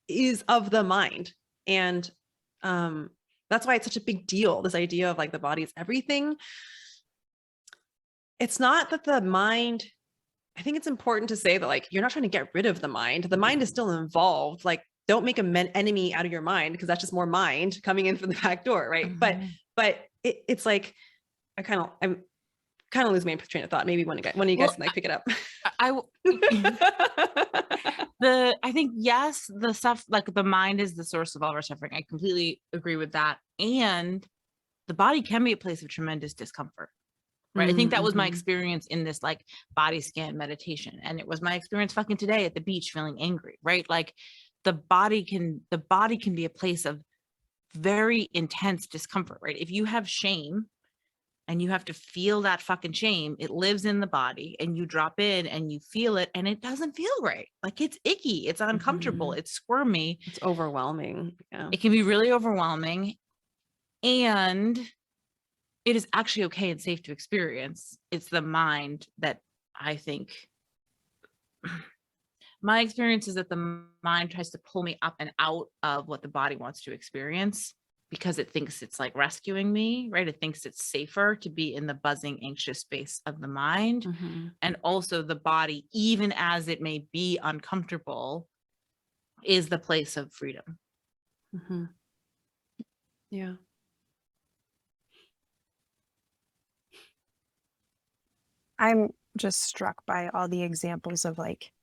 is of the mind. And that's why it's such a big deal. This idea of like the body is everything. It's not that the mind, I think it's important to say that like, you're not trying to get rid of the mind. The mind is still involved. Like, don't make an enemy out of your mind, because that's just more mind coming in from the back door. Right. Mm-hmm. But it's like, I'm kind of losing my train of thought. Maybe one of you guys can like pick it up. I think, yes, the stuff like the mind is the source of all of our suffering. I completely agree with that. And the body can be a place of tremendous discomfort. Right. I think that was my experience in this like body scan meditation. And it was my experience fucking today at the beach feeling angry. Right. Like the body can be a place of very intense discomfort. Right. If you have shame and you have to feel that fucking shame, it lives in the body, and you drop in and you feel it, and it doesn't feel right. Like it's icky, it's uncomfortable, it's squirmy, it's overwhelming. Yeah. It can be really overwhelming. And it is actually okay and safe to experience. It's the mind that I think my experience is that the mind tries to pull me up and out of what the body wants to experience, because it thinks it's like rescuing me, right? It thinks it's safer to be in the buzzing, anxious space of the mind. And also the body, even as it may be uncomfortable, is the place of freedom. Yeah. I'm just struck by all the examples of like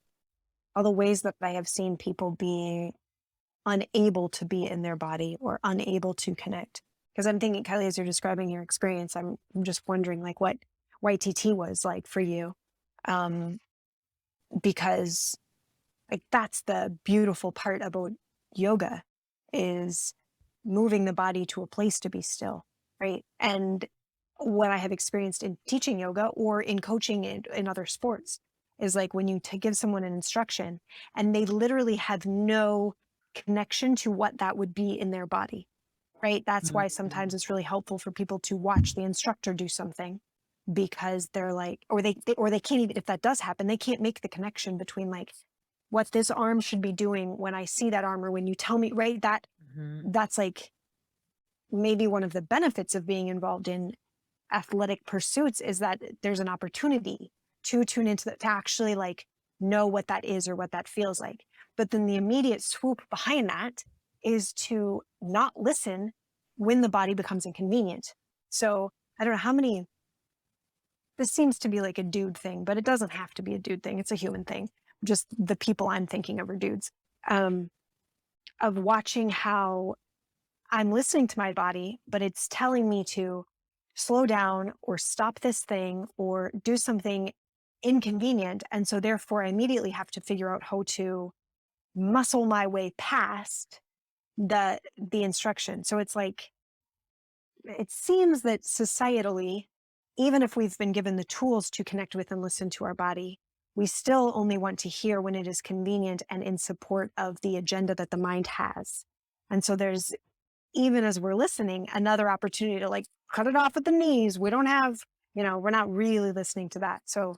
all the ways that I have seen people being unable to be in their body or unable to connect. Because I'm thinking, Kyley, as you're describing your experience, I'm just wondering like what YTT was like for you. Because like that's the beautiful part about yoga, is moving the body to a place to be still, right? And what I have experienced in teaching yoga or in coaching in other sports is like when you give someone an instruction and they literally have no connection to what that would be in their body, right? That's why sometimes it's really helpful for people to watch the instructor do something, because they're like, or they can't even, if that does happen, they can't make the connection between like what this arm should be doing when I see that arm, or when you tell me, right? That's like maybe one of the benefits of being involved in athletic pursuits, is that there's an opportunity to tune into that, to actually like know what that is or what that feels like. But then the immediate swoop behind that is to not listen when the body becomes inconvenient. So I don't know how many, this seems to be like a dude thing, but it doesn't have to be a dude thing. It's a human thing. Just the people I'm thinking of are dudes, of watching how I'm listening to my body, but it's telling me to slow down or stop this thing or do something inconvenient. And so therefore I immediately have to figure out how to muscle my way past the instruction. So it's like, it seems that societally, even if we've been given the tools to connect with and listen to our body, we still only want to hear when it is convenient and in support of the agenda that the mind has. And so there's, even as we're listening, another opportunity to like cut it off at the knees. We don't have, we're not really listening to that. So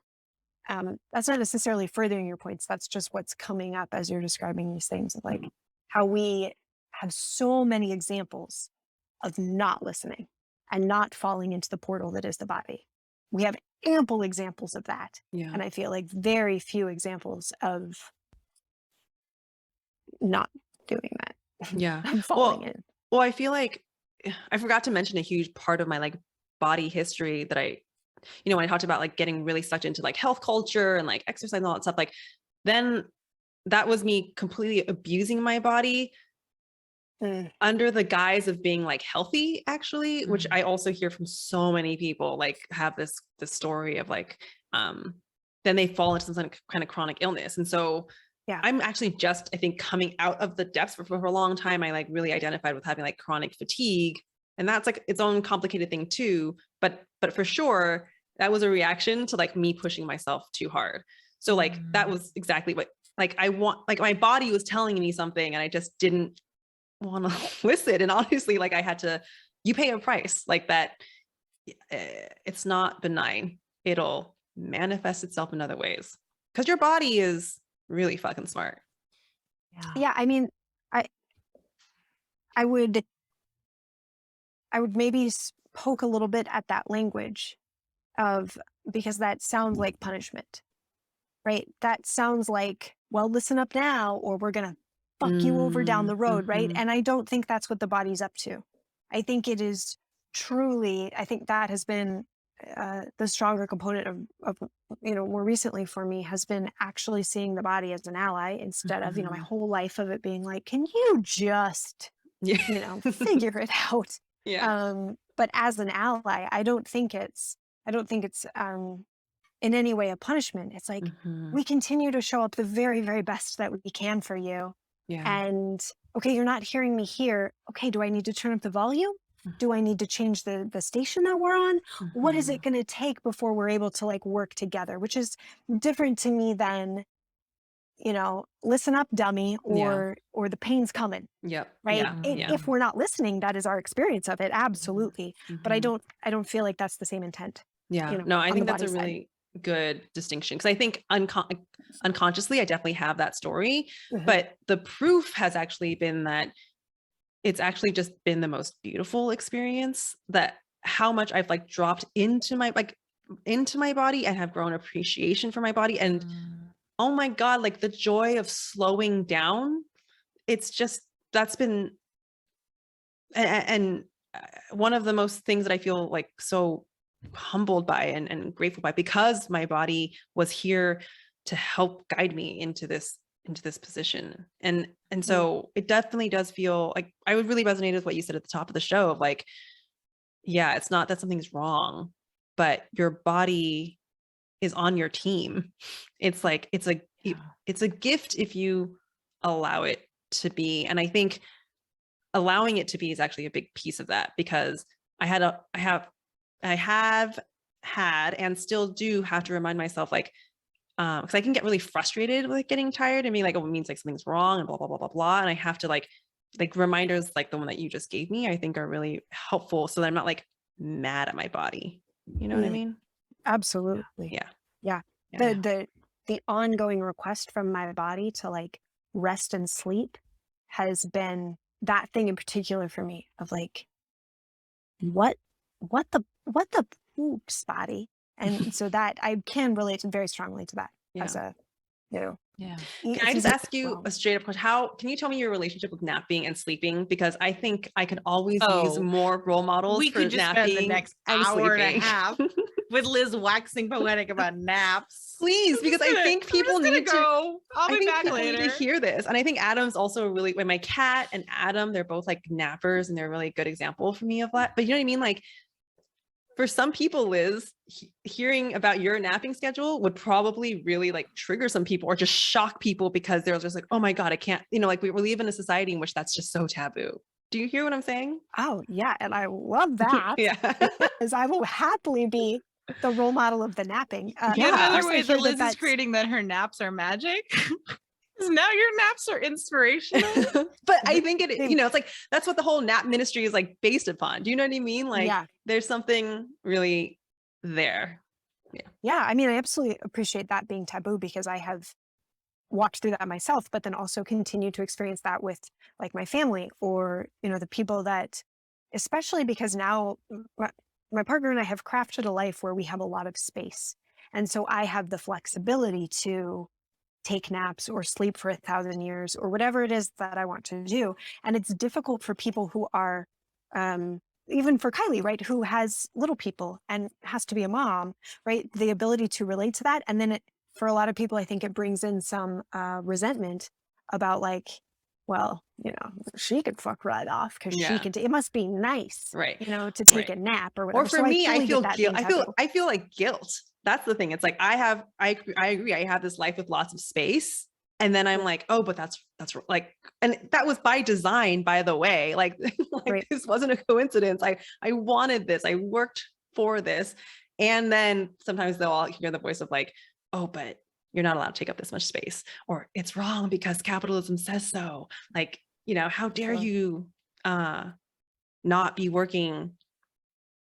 that's not necessarily furthering your points. That's just what's coming up as you're describing these things, like how we have so many examples of not listening and not falling into the portal that is the body. We have ample examples of that. Yeah. And I feel like very few examples of not doing that. Yeah. And falling in. Well, I feel like I forgot to mention a huge part of my like body history that when I talked about like getting really sucked into like health culture and like exercise and all that stuff, like then that was me completely abusing my body under the guise of being like healthy, actually, which I also hear from so many people, like have this story of like, then they fall into some kind of chronic illness. And so yeah, I'm actually just, I think, coming out of the depths. For a long time, I like really identified with having like chronic fatigue, and that's like its own complicated thing too. But for sure, that was a reaction to like me pushing myself too hard. So like that was exactly what like I want, like my body was telling me something and I just didn't want to listen. And honestly, like I had to you pay a price like that. It's not benign. It'll manifest itself in other ways because your body is really fucking smart. Yeah. I mean, I would maybe poke a little bit at that language because that sounds like punishment, right? That sounds like, well, listen up now, or we're going to fuck you over down the road, right? And I don't think that's what the body's up to. I think it is truly, I think that has been the stronger component of more recently for me has been actually seeing the body as an ally instead of, my whole life of it being like, can you just, figure it out? Yeah. But as an ally, I don't think it's in any way a punishment. It's like, we continue to show up the very, very best that we can for you. Yeah. And okay, you're not hearing me here. Okay, do I need to turn up the volume? Do I need to change the station that we're on? What is it going to take before we're able to like work together? Which is different to me than, listen up, dummy, or the pain's coming. Yep. Right. Yeah. If we're not listening, that is our experience of it. Absolutely. But I don't feel like that's the same intent. Yeah. No, I think that's a really good distinction because I think unconsciously I definitely have that story, but the proof has actually been that it's actually just been the most beautiful experience, that how much I've like dropped into my body and have grown appreciation for my body. And oh my God, like the joy of slowing down. It's just, that's been, and one of the most things that I feel like so humbled by and grateful by, because my body was here to help guide me into this position. And so it definitely does feel like I would really resonate with what you said at the top of the show of like, yeah, it's not that something's wrong, but your body is on your team. It's like, it's a gift if you allow it to be. And I think allowing it to be is actually a big piece of that, because I have had and still do have to remind myself like, because I can get really frustrated with getting tired and being like, oh, it means like something's wrong and blah, blah, blah, blah, blah. And I have to like reminders like the one that you just gave me, I think are really helpful so that I'm not like mad at my body. You know what I mean? Absolutely. Yeah. The ongoing request from my body to like rest and sleep has been that thing in particular for me of like, what the poops, body. And so that I can relate very strongly to that as a, Yeah. Can I just ask you a straight up question? Can you tell me your relationship with napping and sleeping? Because I think I could always use more role models for could just napping spend the next and hour sleeping. and a half with Liz waxing poetic about naps. Please, because I think people need to I'll be back later. Need to hear this. And I think Adam's also really, when my cat and Adam, they're both like nappers and they're a really good example for me of that. But you know what I mean? Like for some people, Liz, hearing about your napping schedule would probably really like trigger some people or just shock people because they're just like, oh my God, I can't, like we live in a society in which that's just so taboo. Do you hear what I'm saying? Oh yeah. And I love that. Yeah. Because I will happily be the role model of the napping. Another way that Liz is creating that her naps are magic. Now your naps are inspirational. But I think it's like, that's what the whole nap ministry is like based upon. Do you know what I mean? Like there's something really there. Yeah. I mean, I absolutely appreciate that being taboo because I have walked through that myself, but then also continue to experience that with like my family or, the people that, especially because now my partner and I have crafted a life where we have a lot of space. And so I have the flexibility to take naps or sleep for 1,000 years or whatever it is that I want to do. And it's difficult for people who are, even for Kyley, right, who has little people and has to be a mom, right, the ability to relate to that. And then for a lot of people, I think it brings in some resentment about like, well, she could fuck right off because she can. It must be nice, right? To take a nap or whatever. Or for me, I feel guilt. I feel like guilt. That's the thing. It's like I agree. I have this life with lots of space, and then I'm like, oh, but that's like, and that was by design, by the way. Like this wasn't a coincidence. I wanted this. I worked for this, and then sometimes they'll all hear the voice of like, oh, but you're not allowed to take up this much space, or it's wrong because capitalism says so. Like, how dare you not be working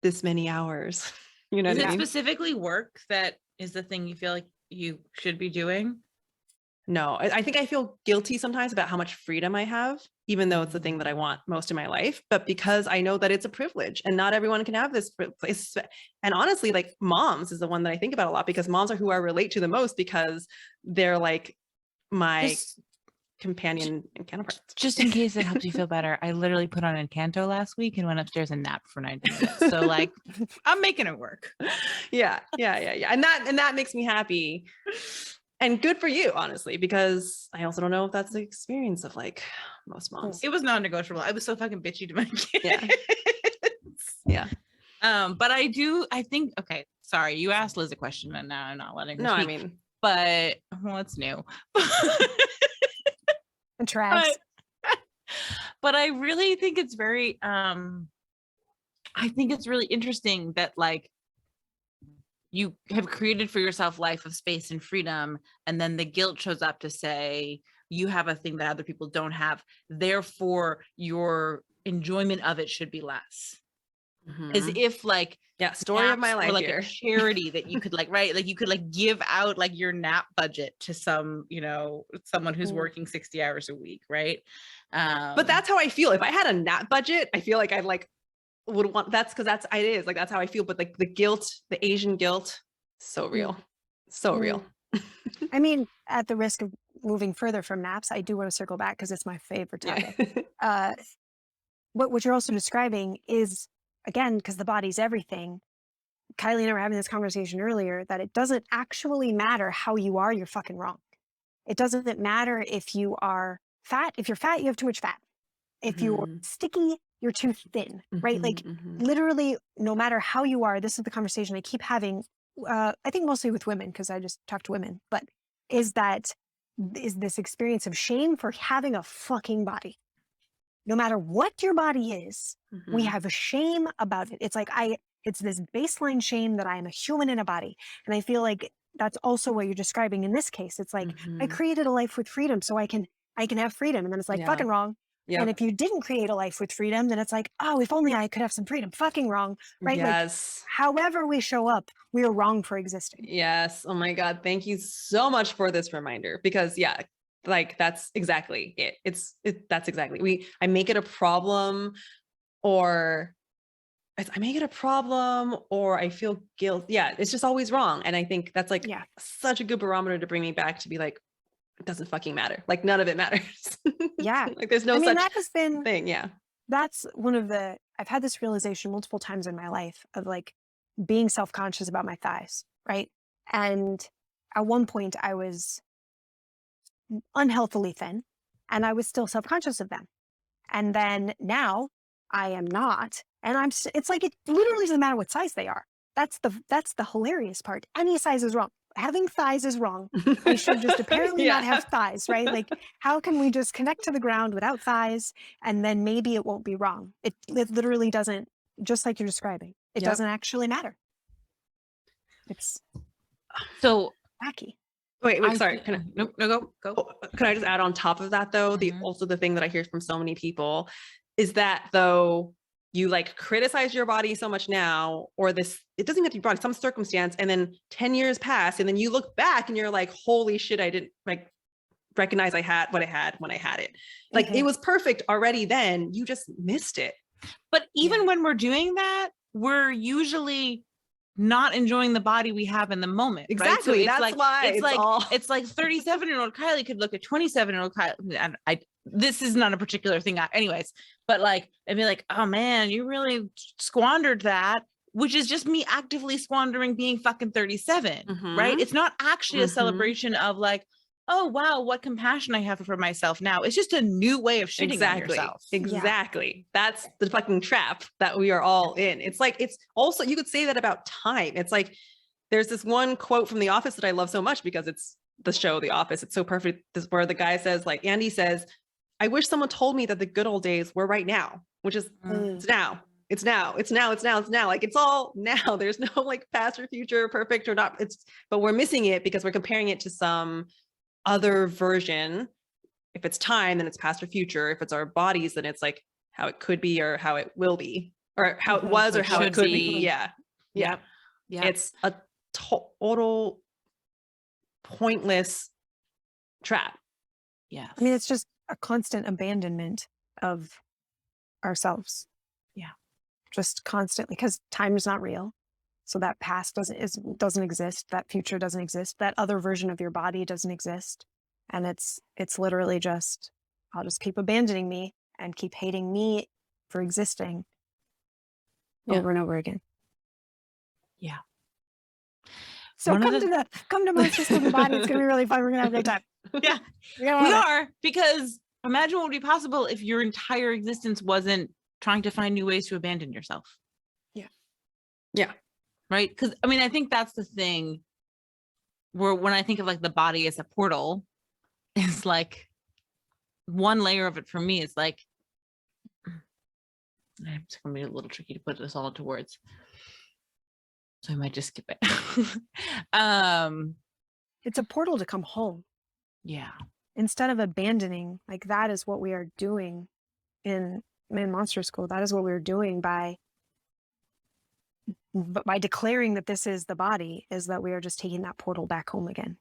this many hours. You know Is what it I mean? specifically work that is the thing you feel like you should be doing? No, I think I feel guilty sometimes about how much freedom I have, even though it's the thing that I want most in my life. But because I know that it's a privilege and not everyone can have this place. And honestly, like moms is the one that I think about a lot, because moms are who I relate to the most, because they're like my companion and counterpart. Just in case it helps you feel better, I literally put on Encanto last week and went upstairs and napped for 90 minutes. So like, I'm making it work. Yeah. And that makes me happy. And good for you, honestly, because I also don't know if that's the experience of like most moms. It was non-negotiable. I was so fucking bitchy to my kids. Yeah. But I think, okay, sorry, you asked Liz a question and now I'm not letting her speak. I mean, but well, it's new. And trash. But I really think it's very I think it's really interesting that like you have created for yourself life of space and freedom, and then the guilt shows up to say you have a thing that other people don't have, therefore your enjoyment of it should be less. As if like story of my life, or like here. A charity that you could like, right, like you could like give out like your nap budget to some, you know, someone who's working 60 hours a week, right? But that's how I feel. If I had a nap budget, I feel like I like would want, that's because that's it is like that's how I feel. But like the guilt, the Asian guilt, so real. Real. I mean, at the risk of moving further from naps, I do want to circle back because it's my favorite topic. What you're also describing is, again, because the body's everything. Kyley and I were having this conversation earlier that it doesn't actually matter how you are, you're fucking wrong. It doesn't matter if you are fat. If you're fat, you have too much fat. If you're sticky, you're too thin, right? Like literally, no matter how you are, this is the conversation I keep having, I think mostly with women, because I just talk to women, but is this experience of shame for having a fucking body. No matter what your body is, we have a shame about it. It's like it's this baseline shame that I am a human in a body. And I feel like that's also what you're describing in this case. It's like, I created a life with freedom so I can have freedom. And then it's like, fucking wrong. Yep. And if you didn't create a life with freedom, then it's like, oh, if only I could have some freedom. Fucking wrong, right? Yes. Like, however we show up, we are wrong for existing. Yes. Oh my God. Thank you so much for this reminder, because like that's exactly it. That's exactly I make it a problem, or I feel guilt. Yeah. It's just always wrong. And I think that's like such a good barometer to bring me back to be like, it doesn't fucking matter. Like none of it matters. Yeah. Like there's no such that has been thing. Yeah. That's I've had this realization multiple times in my life of like being self-conscious about my thighs. Right. And at one point I was unhealthily thin and I was still self-conscious of them. And then now I am not. And it's like, it literally doesn't matter what size they are. That's the hilarious part. Any size is wrong. Having thighs is wrong. We should just apparently not have thighs, right? Like, how can we just connect to the ground without thighs? And then maybe it won't be wrong. It literally doesn't, just like you're describing, it doesn't actually matter. It's so wacky. Wait, sorry. No, go. Oh, can I just add on top of that though? Also the thing that I hear from so many people is that though you like criticize your body so much now, or it doesn't even have to be brought some circumstance, and then 10 years pass and then you look back and you're like, holy shit, I didn't like recognize I had what I had when I had it. Like it was perfect already then, you just missed it. But even when we're doing that, we're usually not enjoying the body we have in the moment. Exactly. Right? So that's why it's like 37-year-old Kyley could look at 27-year-old Kyley. And this is not a particular thing. Anyways, but like, I'd be like, oh man, you really squandered that, which is just me actively squandering being fucking 37. Right. It's not actually a celebration of like, oh wow, what compassion I have for myself now. It's just a new way of shitting on yourself. Exactly. That's the fucking trap that we are all in. It's like, it's also, you could say that about time. It's like, there's this one quote from The Office that I love so much because it's the show, The Office. It's so perfect. This is where the guy says, like Andy says, I wish someone told me that the good old days were right now, which is it's now. It's now. Like it's all now. There's no like past or future, perfect or not. But we're missing it because we're comparing it to some other version. If it's time, then it's past or future. If it's our bodies, then it's like how it could be or how it will be, or how it was or how it could be. Yeah. Yep. It's a total pointless trap. Yeah. I mean, it's just a constant abandonment of ourselves. Yeah. Just constantly, because time is not real. So that past doesn't exist. That future doesn't exist. That other version of your body doesn't exist. And it's literally just, I'll just keep abandoning me and keep hating me for existing over and over again. Yeah. So come to Monster School of the Body. It's going to be really fun. We're going to have a great time. Yeah, we are, because imagine what would be possible if your entire existence wasn't trying to find new ways to abandon yourself. Yeah. Right. Because I mean, I think that's the thing where when I think of like the body as a portal, it's like one layer of it for me is like, it's going to be a little tricky to put this all into words. So I might just skip it. It's a portal to come home. Yeah. Instead of abandoning, like that is what we are doing in Monster School. That is what we're doing by declaring that this is the body, is that we are just taking that portal back home again.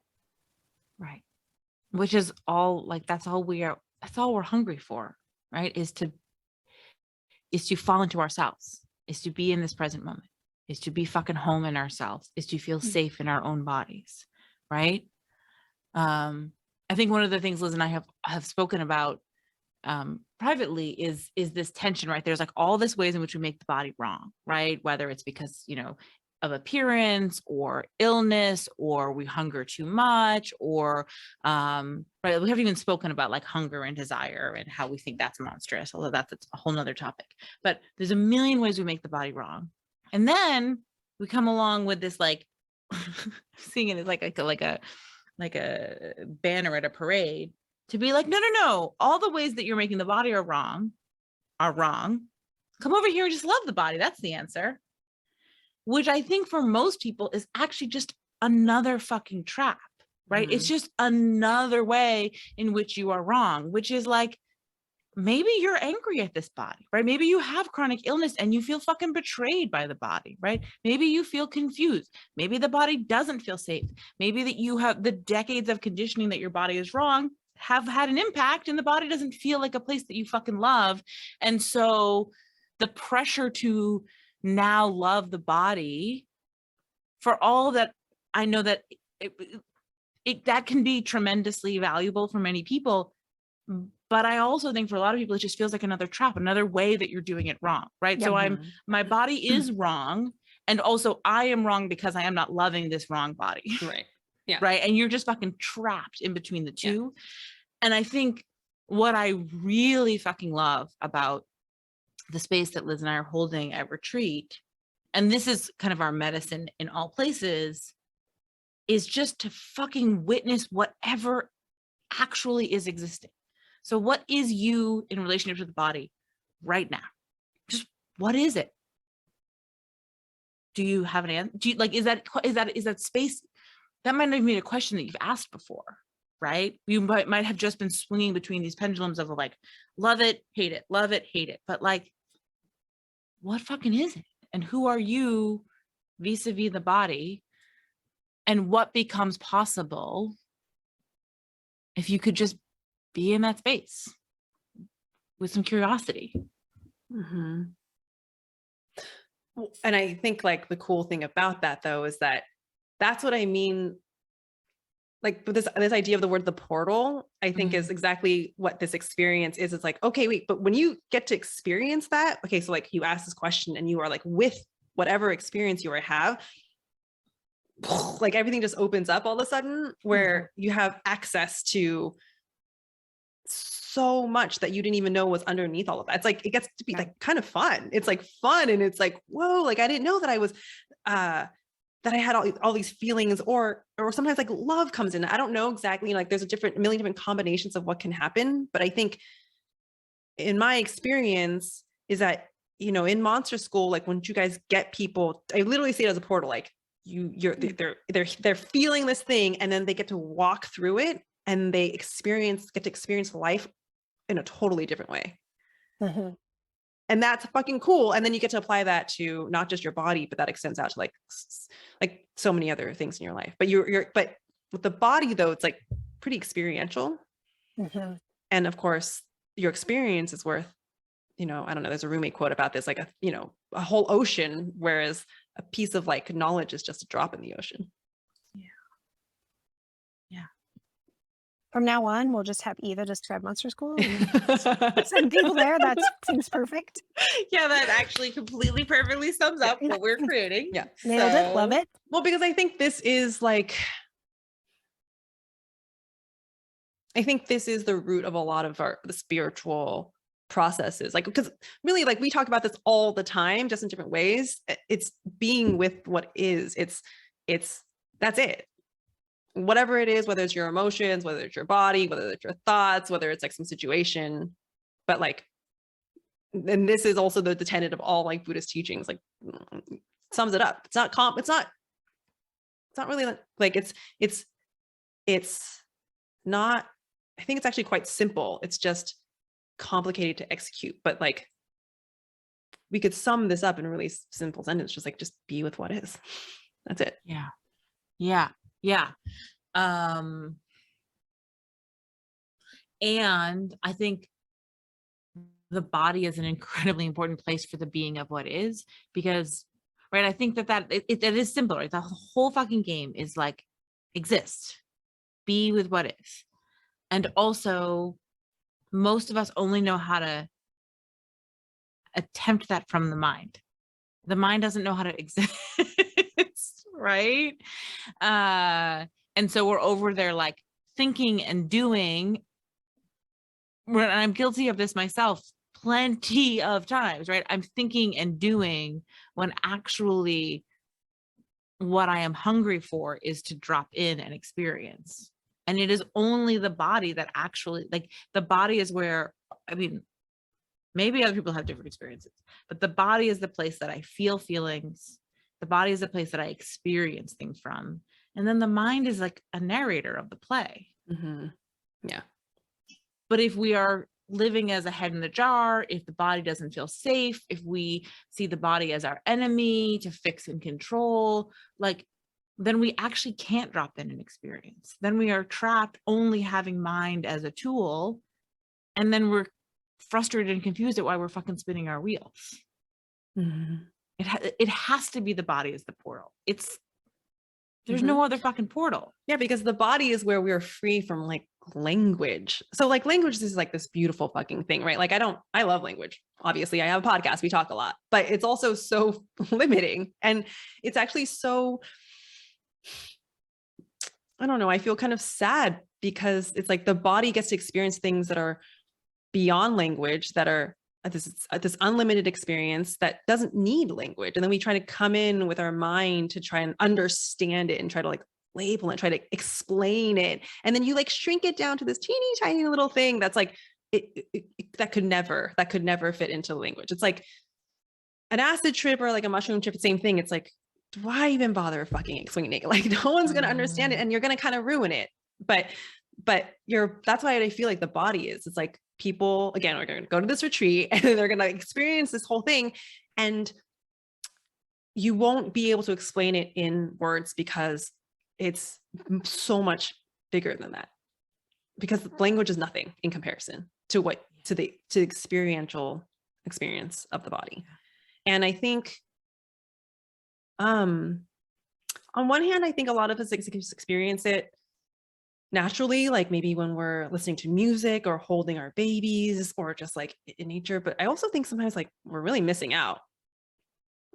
Right. Which is all like, that's all we're hungry for, right? Is to fall into ourselves, is to be in this present moment, is to be fucking home in ourselves, is to feel safe in our own bodies. Right. I think one of the things Liz and I have spoken about privately is this tension, right? There's like all this ways in which we make the body wrong, right? Whether it's because, you know, of appearance or illness, or we hunger too much, or right, we haven't even spoken about like hunger and desire and how we think that's monstrous, although that's a whole nother topic. But there's a million ways we make the body wrong. And then we come along with this like seeing it as like a banner at a parade, to be like, no, all the ways that you're making the body are wrong. Come over here and just love the body. That's the answer. Which I think for most people is actually just another fucking trap, right? It's just another way in which you are wrong, which is like, maybe you're angry at this body, right? Maybe you have chronic illness and you feel fucking betrayed by the body, right? Maybe you feel confused. Maybe the body doesn't feel safe. Maybe that you have the decades of conditioning that your body is wrong have had an impact, and the body doesn't feel like a place that you fucking love. And so the pressure to now love the body, for all that I know that that can be tremendously valuable for many people. But I also think for a lot of people, it just feels like another trap, another way that you're doing it wrong, right? Yeah. So my body is wrong. And also I am wrong because I am not loving this wrong body. Right. Yeah. Right. And you're just fucking trapped in between the two. Yeah. And I think what I really fucking love about the space that Liz and I are holding at retreat, and this is kind of our medicine in all places, is just to fucking witness whatever actually is existing. So what is you in relationship to the body right now? Just what is it? Do you have an answer? Do you like, is that space? That might not even be a question that you've asked before, right? You might have just been swinging between these pendulums of like, love it, hate it, love it, hate it. But like, what fucking is it? And who are you vis-a-vis the body? And what becomes possible if you could just be in that space with some curiosity? Mm-hmm. And I think like the cool thing about that though, is that that's what I mean. Like this idea of the word, the portal, I think is exactly what this experience is. It's like, okay, wait, but when you get to experience that, okay, so like you ask this question and you are like with whatever experience you have, like everything just opens up all of a sudden, where you have access to so much that you didn't even know was underneath all of that. It's like, it gets to be like kind of fun. It's like fun. And it's like, whoa, like I didn't know that I was, that I had all these feelings, or sometimes like love comes in. I don't know exactly, like there's a million different combinations of what can happen. But I think in my experience is that, you know, in Monster School, like when you guys get people, I literally see it as a portal, like they're feeling this thing and then they get to walk through it and they get to experience life in a totally different way. And that's fucking cool. And then you get to apply that to not just your body, but that extends out to like so many other things in your life. But but with the body though, it's like pretty experiential. And of course your experience is worth, I don't know, there's a roommate quote about this, like a whole ocean, whereas a piece of like knowledge is just a drop in the ocean. From now on, we'll just have Eva describe Monster School and send people there. That seems perfect. Yeah, that actually completely perfectly sums up what we're creating. Yeah. Nailed it. Love it. Well, because I think this is the root of a lot of the spiritual processes. Like, because really, like, we talk about this all the time, just in different ways. It's being with what is. That's it. Whatever it is, whether it's your emotions, whether it's your body, whether it's your thoughts, whether it's like some situation, but like, and this is also the tenet of all like Buddhist teachings, like sums it up. It's not really like, it's not, I think it's actually quite simple. It's just complicated to execute, but like, we could sum this up in a really simple sentence, just be with what is. That's it. Yeah. And I think the body is an incredibly important place for the being of what is, because, right, I think that it is simple, right? The whole fucking game is like, exist, be with what is. And also, most of us only know how to attempt that from the mind. The mind doesn't know how to exist. Right? And so we're over there like thinking and doing. And I'm guilty of this myself plenty of times, right? I'm thinking and doing when actually what I am hungry for is to drop in and experience. And it is only the body that actually, like, the body is where, I mean, maybe other people have different experiences, but the body is the place that I feel feelings. The body is the place that I experience things from. And then the mind is like a narrator of the play. Yeah. But if we are living as a head in the jar, if the body doesn't feel safe, if we see the body as our enemy to fix and control, like, then we actually can't drop in an experience. Then we are trapped only having mind as a tool. And then we're frustrated and confused at why we're fucking spinning our wheels. It has to be the body as the portal. There's no other fucking portal. Yeah, because the body is where we're free from like language. So like language is like this beautiful fucking thing, right? Like I love language. Obviously I have a podcast, we talk a lot, but it's also so limiting. And it's actually so, I don't know, I feel kind of sad because it's like the body gets to experience things that are beyond language, that are this unlimited experience that doesn't need language. And then we try to come in with our mind to try and understand it and try to like label it, try to explain it. And then you like shrink it down to this teeny tiny little thing that's like, that could never fit into language. It's like an acid trip or like a mushroom trip, same thing. It's like, why even bother fucking explaining it? Like no one's going to understand it and you're going to kind of ruin it. But that's why I feel like the body is, it's like, people, again, are going to go to this retreat and they're going to experience this whole thing and you won't be able to explain it in words because it's so much bigger than that, because language is nothing in comparison to the experiential experience of the body. And I think on one hand, I think a lot of us experience it naturally, like maybe when we're listening to music or holding our babies or just like in nature. But I also think sometimes like we're really missing out.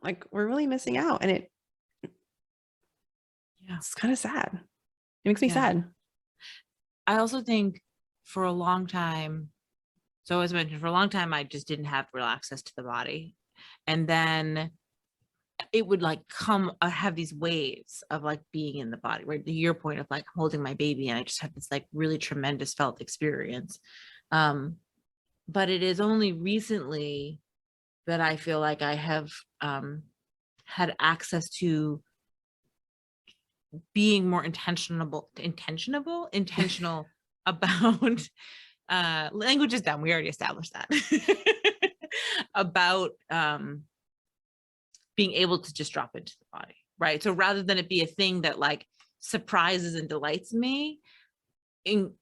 And it's kind of sad. It makes me sad. I also think for a long time, so as I mentioned, for a long time, I just didn't have real access to the body. And then it would like come, I have these waves of like being in the body, right? To your point of like holding my baby, and I just had this like really tremendous felt experience. But it is only recently that I feel like I have had access to being more intentional about language is dumb. We already established that. about being able to just drop into the body, right? So rather than it be a thing that like surprises and delights me, in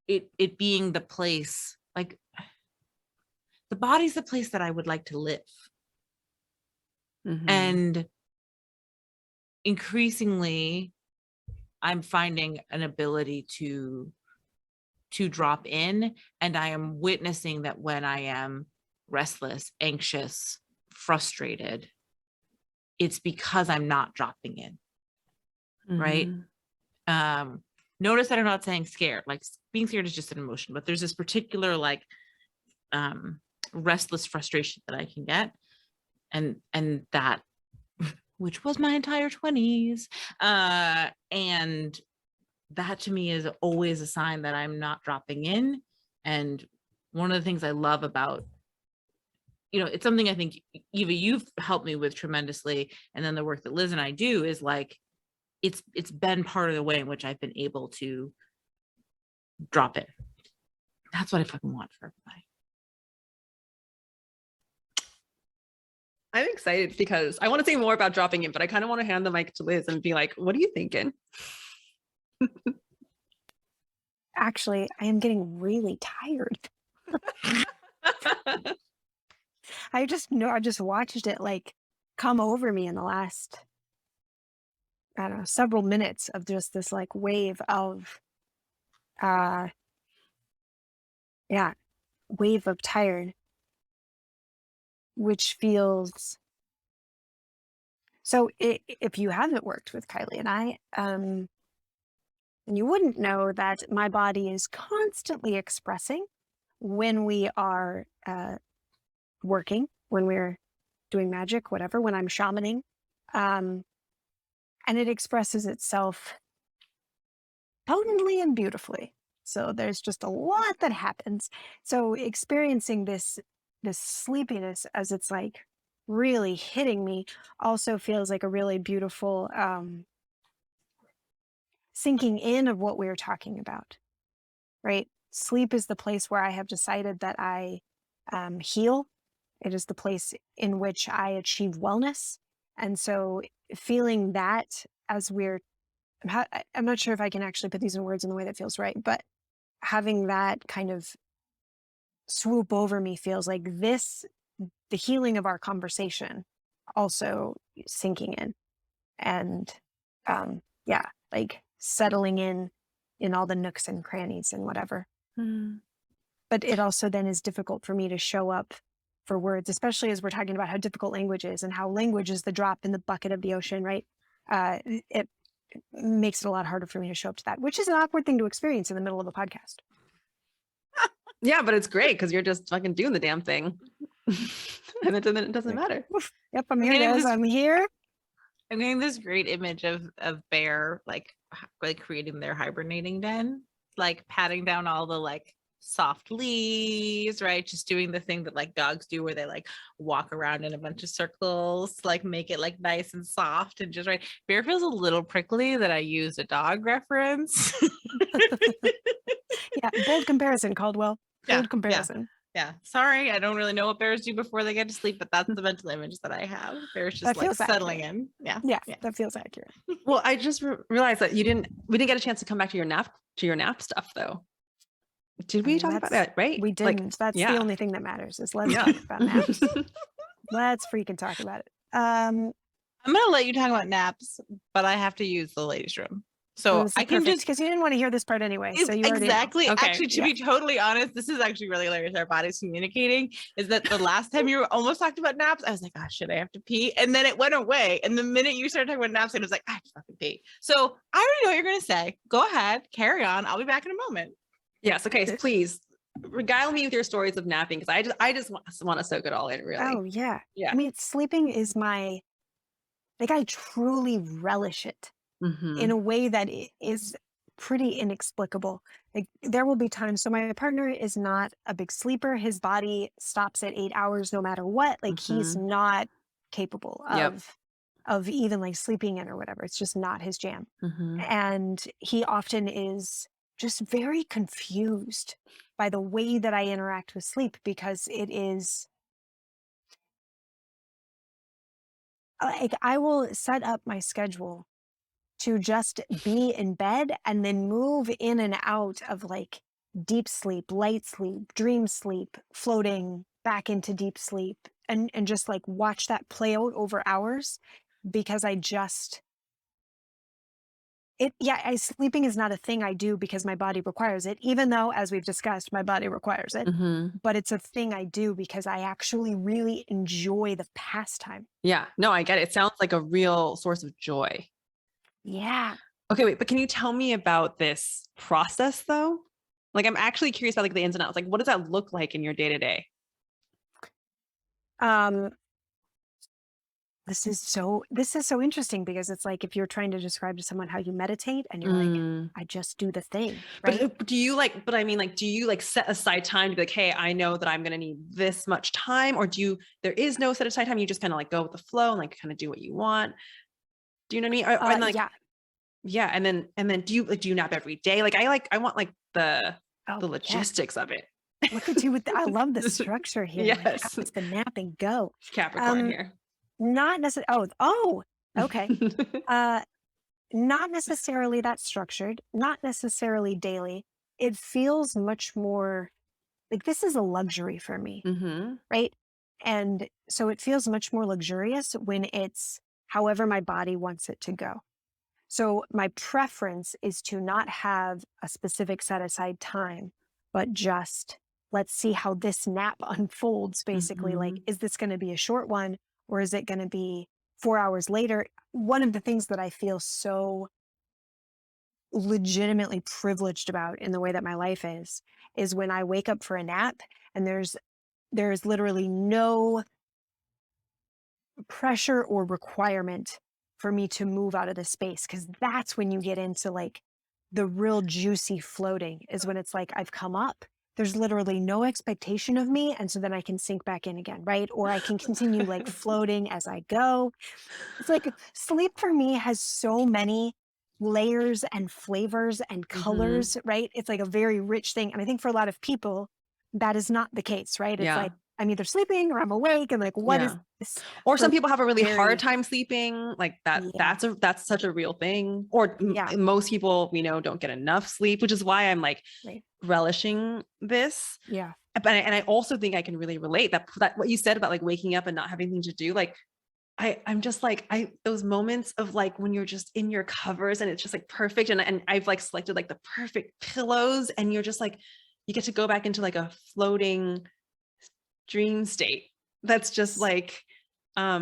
it being the place, like the body's the place that I would like to live. And increasingly I'm finding an ability to drop in, and I am witnessing that when I am restless, anxious, frustrated, it's because I'm not dropping in. Right. Notice that I'm not saying scared. Like being scared is just an emotion, but there's this particular like restless frustration that I can get, and that, which was my entire 20s, and that to me is always a sign that I'm not dropping in. And one of the things I love about, you know, it's something I think Eva, you've helped me with tremendously, and then the work that Liz and I do is like it's been part of the way in which I've been able to drop in. That's what I fucking want for everybody. I'm excited because I want to say more about dropping in, but I kind of want to hand the mic to Liz and be like, what are you thinking? Actually, I am getting really tired. I just watched it like come over me in the last, I don't know, several minutes of just this like wave of wave of tired, which feels so. If you haven't worked with Kyley and I, you wouldn't know that my body is constantly expressing when we are working, when we're doing magic, whatever, when I'm shamaning, and it expresses itself potently and beautifully. So there's just a lot that happens. So experiencing this sleepiness as it's like really hitting me also feels like a really beautiful sinking in of what we were talking about, right? Sleep is the place where I have decided that I heal. It is the place in which I achieve wellness. And so feeling that as I'm not sure if I can actually put these in words in the way that feels right, but having that kind of swoop over me feels like the healing of our conversation also sinking in and like settling in all the nooks and crannies and whatever. But it also then is difficult for me to show up for words, especially as we're talking about how difficult language is and how language is the drop in the bucket of the ocean, right? It makes it a lot harder for me to show up to that, which is an awkward thing to experience in the middle of a podcast. Yeah, but it's great because you're just fucking doing the damn thing. And it doesn't matter. Yep, I'm here, guys. I'm here. I'm getting this great image of bear like creating their hibernating den, like patting down all the like soft leaves, right? Just doing the thing that like dogs do where they like walk around in a bunch of circles, like make it like nice and soft and just right. Bear feels a little prickly that I used a dog reference. Yeah, bold comparison, Caldwell. Bold comparison. Yeah. Sorry, I don't really know what bears do before they get to sleep, but that's the mental image that I have. Bears just like settling in. Yeah, that feels accurate. Well, I just realized that we didn't get a chance to come back to your nap stuff though. Did we talk about that? Right? We didn't. Like, that's the only thing that matters is let's talk about naps. Let's freaking talk about it. I'm gonna let you talk about naps, but I have to use the ladies' room. So I can just because you didn't want to hear this part anyway. So you exactly. Okay. Actually, to be totally honest, this is actually really hilarious. Our bodies communicating is that the last time you almost talked about naps, I was like, oh shit, I have to pee. And then it went away. And the minute you started talking about naps, I was like, I have to fucking pee. So I already know what you're gonna say. Go ahead, carry on. I'll be back in a moment. Yes. Okay. So please regale me with your stories of napping because I just want to soak it all in. Really. Oh yeah. I mean, sleeping is I truly relish it. In a way that is pretty inexplicable. Like there will be times. So my partner is not a big sleeper. His body stops at 8 hours no matter what. Like he's not capable of even like sleeping in or whatever. It's just not his jam. And he often is just very confused by the way that I interact with sleep because it is like I will set up my schedule to just be in bed and then move in and out of like deep sleep, light sleep, dream sleep, floating back into deep sleep, and just like watch that play out over hours, because I just sleeping is not a thing I do because my body requires it, even though, as we've discussed, my body requires it. But it's a thing I do because I actually really enjoy the pastime. Yeah, no, I get it. It sounds like a real source of joy. Yeah. Okay, wait, but can you tell me about this process though? Like, I'm actually curious about like the ins and outs. Like, what does that look like in your day to day? This is so interesting, because it's like if you're trying to describe to someone how you meditate and you're like, I just do the thing, right? But do you like, but I mean, like, do you like set aside time to be like, hey, I know that I'm going to need this much time, or there is no set aside time? You just kind of like go with the flow and like kind of do what you want. Do you know what I mean? And like, yeah. And then do you nap every day? Like, I want like the logistics of it. Look at you I love the structure here. Yes. Like, how does the napping go? Capricorn here. Not necessarily. Oh, okay. Not necessarily that structured, not necessarily daily. It feels much more like this is a luxury for me, right? And so it feels much more luxurious when it's however my body wants it to go. So my preference is to not have a specific set aside time, but just let's see how this nap unfolds, basically. Like, is this going to be a short one, or is it going to be 4 hours later? One of the things that I feel so legitimately privileged about in the way that my life is when I wake up for a nap and there's literally no pressure or requirement for me to move out of the space, because that's when you get into like the real juicy floating, is when it's like I've come up, there's literally no expectation of me, and so then I can sink back in again, right? Or I can continue like floating as I go. It's like sleep for me has so many layers and flavors and colors, right? It's like a very rich thing, and I think for a lot of people that is not the case, right? It's like I'm either sleeping or I'm awake, and like what is this? Or some people have a really hard time sleeping, like that. That's such a real thing. Or most people we know don't get enough sleep, which is why I'm like relishing this. Yeah. But I also think I can really relate that what you said about like waking up and not having anything to do. Like I'm just like those moments of like when you're just in your covers and it's just like perfect, and I've like selected like the perfect pillows, and you're just like you get to go back into like a floating dream state that's just like I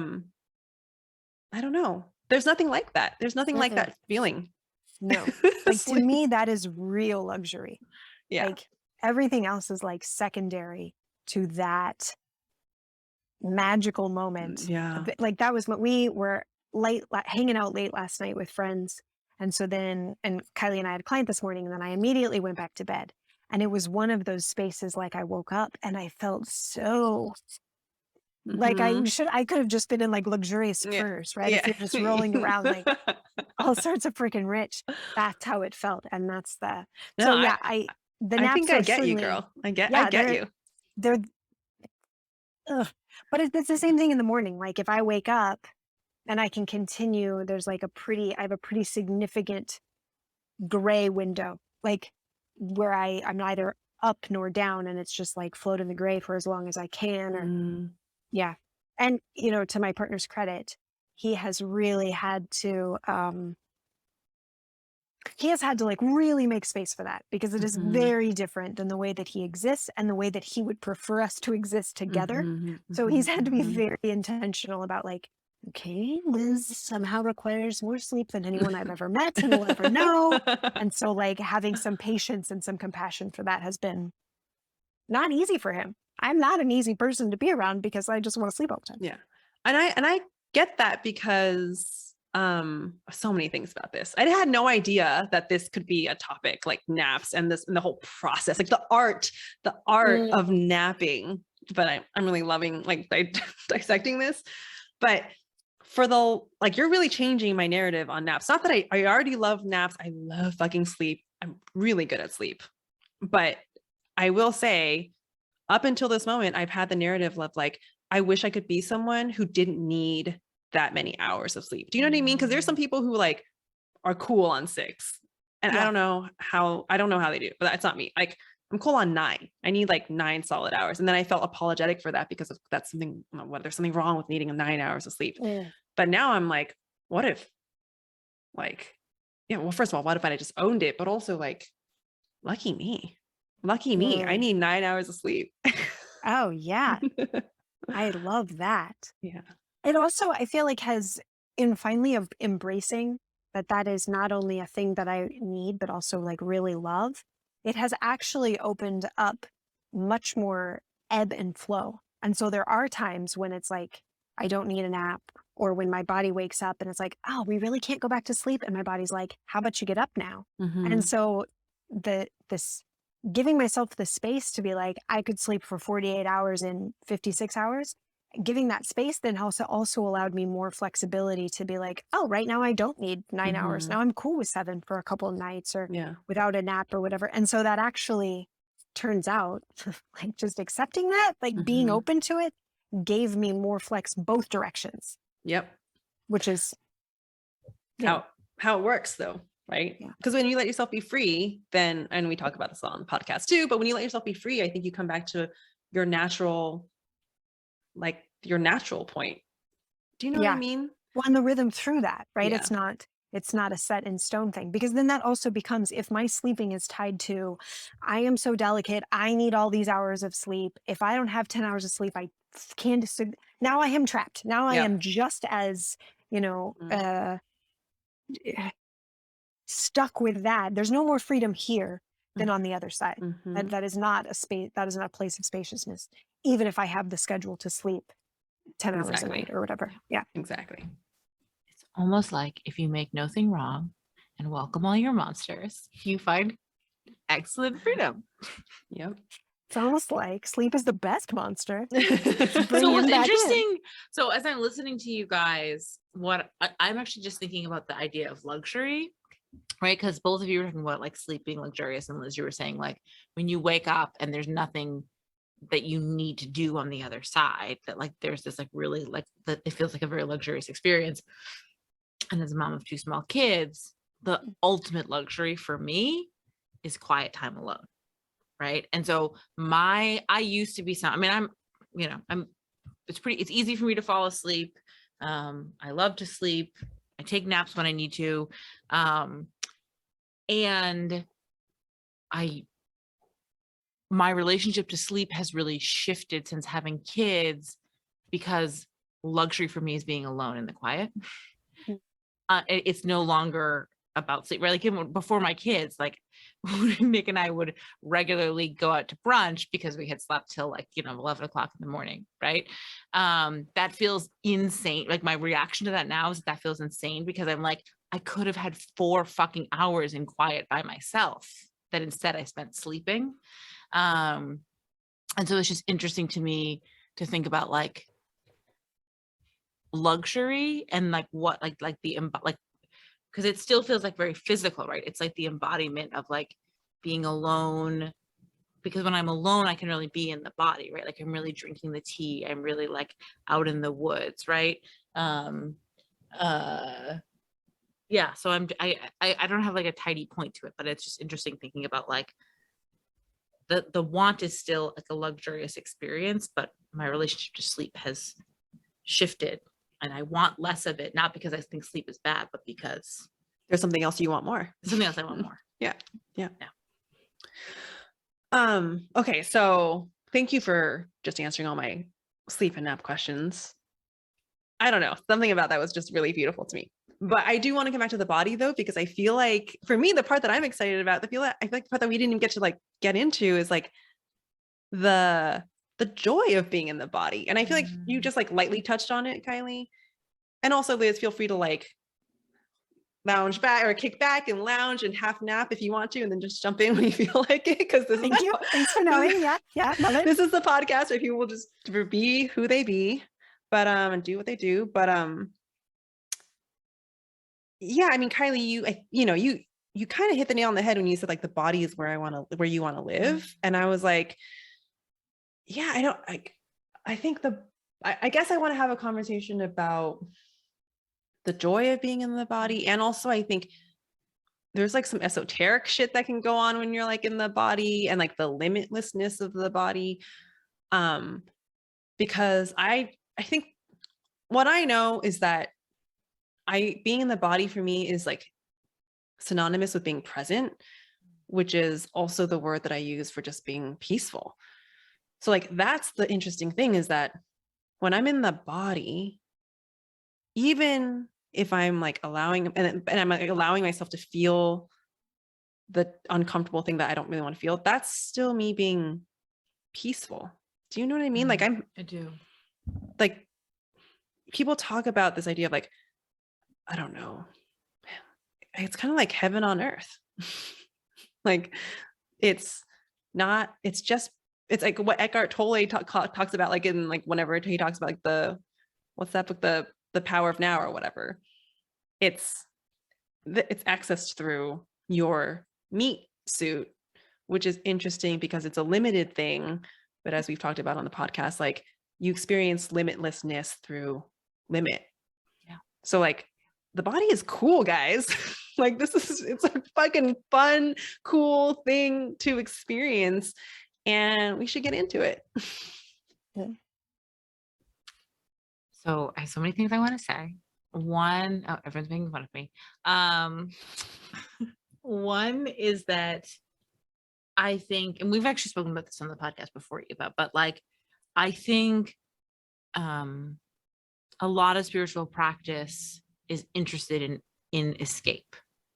don't know, there's nothing like that. There's nothing like that feeling. No. Like to me that is real luxury. Like everything else is like secondary to that magical moment. Like that was what we were hanging out late last night with friends, and so then Kyley and I had a client this morning, and then I immediately went back to bed. And it was one of those spaces like I woke up and I felt so like I could have just been in like luxurious furs, right? If you're just rolling around like all sorts of freaking rich. That's how it felt. And that's the I think I get you, girl. I get you. They're but it's the same thing in the morning. Like if I wake up and I can continue, there's like I have a pretty significant gray window, like where I'm neither up nor down, and it's just like float in the gray for as long as I can. Or and you know, to my partner's credit, he has really had to like really make space for that, because it is very different than the way that he exists and the way that he would prefer us to exist together. So he's had to be very intentional about like, okay, Liz somehow requires more sleep than anyone I've ever met and will ever know. And so like having some patience and some compassion for that has been not easy for him. I'm not an easy person to be around because I just want to sleep all the time. Yeah. And I get that, because so many things about this. I had no idea that this could be a topic, like naps and the whole process, like the art of napping. But I'm really loving like dissecting this. But for you're really changing my narrative on naps. Not that I already love naps. I love fucking sleep. I'm really good at sleep. But I will say, up until this moment, I've had the narrative of like, I wish I could be someone who didn't need that many hours of sleep. Do you know what I mean? Because there's some people who like are cool on 6, and I don't know how they do, but that's not me. Like I'm cool on 9. I need like 9 solid hours. And then I felt apologetic for that because that's something, there's something wrong with needing 9 hours of sleep. But now I'm like, what if like, well, first of all, what if I just owned it? But also like, lucky me. I need 9 hours of sleep. Oh yeah. I love that. Yeah. It also, I feel like has in finally of embracing that is not only a thing that I need, but also like really love. It has actually opened up much more ebb and flow. And so there are times when it's like, I don't need a nap, or when my body wakes up and it's like, oh, we really can't go back to sleep. And my body's like, how about you get up now? And so this giving myself the space to be like, I could sleep for 48 hours in 56 hours, giving that space then also allowed me more flexibility to be like, oh, right now I don't need 9 hours. Now I'm cool with 7 for a couple of nights, or without a nap or whatever. And so that actually turns out like just accepting that, like being open to it, gave me more flex both directions. Yep. Which is how it works though. Right. Because when you let yourself be free, then, and we talk about this on the podcast too, but when you let yourself be free, I think you come back to your natural point. Do you know what I mean? Well, and the rhythm through that, right? It's not a set in stone thing, because then that also becomes, if my sleeping is tied to, I am so delicate, I need all these hours of sleep. If I don't have 10 hours of sleep, I can't, now I am trapped. Now I am just as, stuck with that. There's no more freedom here than on the other side. That is not a space, that is not a place of spaciousness, even if I have the schedule to sleep 10 hours a night or whatever. Yeah, exactly. It's almost like if you make no thing wrong and welcome all your monsters, you find excellent freedom. Yep. It's almost like sleep is the best monster. So what's interesting, so as I'm listening to you guys, what I'm actually just thinking about the idea of luxury, right? Because both of you were talking about like sleep being luxurious, and Liz, you were saying like when you wake up and there's nothing that you need to do on the other side, that like there's this like really like that it feels like a very luxurious experience. And as a mom of 2 small kids, the ultimate luxury for me is quiet time alone, right? And so I used to be it's easy for me to fall asleep. I love to sleep. I take naps when I need to. And my relationship to sleep has really shifted since having kids, because luxury for me is being alone in the quiet. It's no longer about sleep, right? Like even before my kids, like Nick and I would regularly go out to brunch because we had slept till like 11 o'clock in the morning, right? That feels insane. Like my reaction to that now is that feels insane, because I'm like, I could have had 4 fucking hours in quiet by myself, that instead I spent sleeping. And so it's just interesting to me to think about like luxury and like what like because it still feels like very physical, right? It's like the embodiment of like being alone, because when I'm alone I can really be in the body, right? Like I'm really drinking the tea, I'm really like out in the woods, right? So I don't have like a tidy point to it, but it's just interesting thinking about like the want is still like a luxurious experience, but my relationship to sleep has shifted, and I want less of it, not because I think sleep is bad, but because there's something else you want more. Something else I want more. Yeah. Okay, so thank you for just answering all my sleep and nap questions. I don't know, something about that was just really beautiful to me. But I do want to come back to the body though, because I feel like for me, the part that I'm excited about, I feel like the part that we didn't even get to like get into is like the joy of being in the body. And I feel like you just like lightly touched on it, Kyley. And also Liz, feel free to like lounge back or kick back and lounge and half nap if you want to, and then just jump in when you feel like it. Because thank you. Thanks for knowing. Yeah. Love it. This is the podcast where people will just be who they be, but and do what they do. But yeah, I mean, Kyley, you kind of hit the nail on the head when you said like the body is where you want to live. And I was like, yeah, I guess I want to have a conversation about the joy of being in the body. And also I think there's like some esoteric shit that can go on when you're like in the body, and like the limitlessness of the body. Because I think what I know is that being in the body for me is like synonymous with being present, which is also the word that I use for just being peaceful. So like, that's the interesting thing, is that when I'm in the body, even if I'm like allowing, and I'm like allowing myself to feel the uncomfortable thing that I don't really want to feel, that's still me being peaceful. Do you know what I mean? Like I do. Like, people talk about this idea of like, I don't know, it's kind of like heaven on earth. Like, it's like what Eckhart Tolle talks about, like in like whenever he talks about like what's that book, the Power of Now or whatever. It's accessed through your meat suit, which is interesting because it's a limited thing. But as we've talked about on the podcast, like, you experience limitlessness through limit. Yeah. So like, the body is cool, guys. Like, it's a fucking fun, cool thing to experience, and we should get into it. Yeah. So I have so many things I want to say. One, oh, everyone's making fun of me. One is that I think, and we've actually spoken about this on the podcast before, Eva, but like, I think a lot of spiritual practice is interested in escape,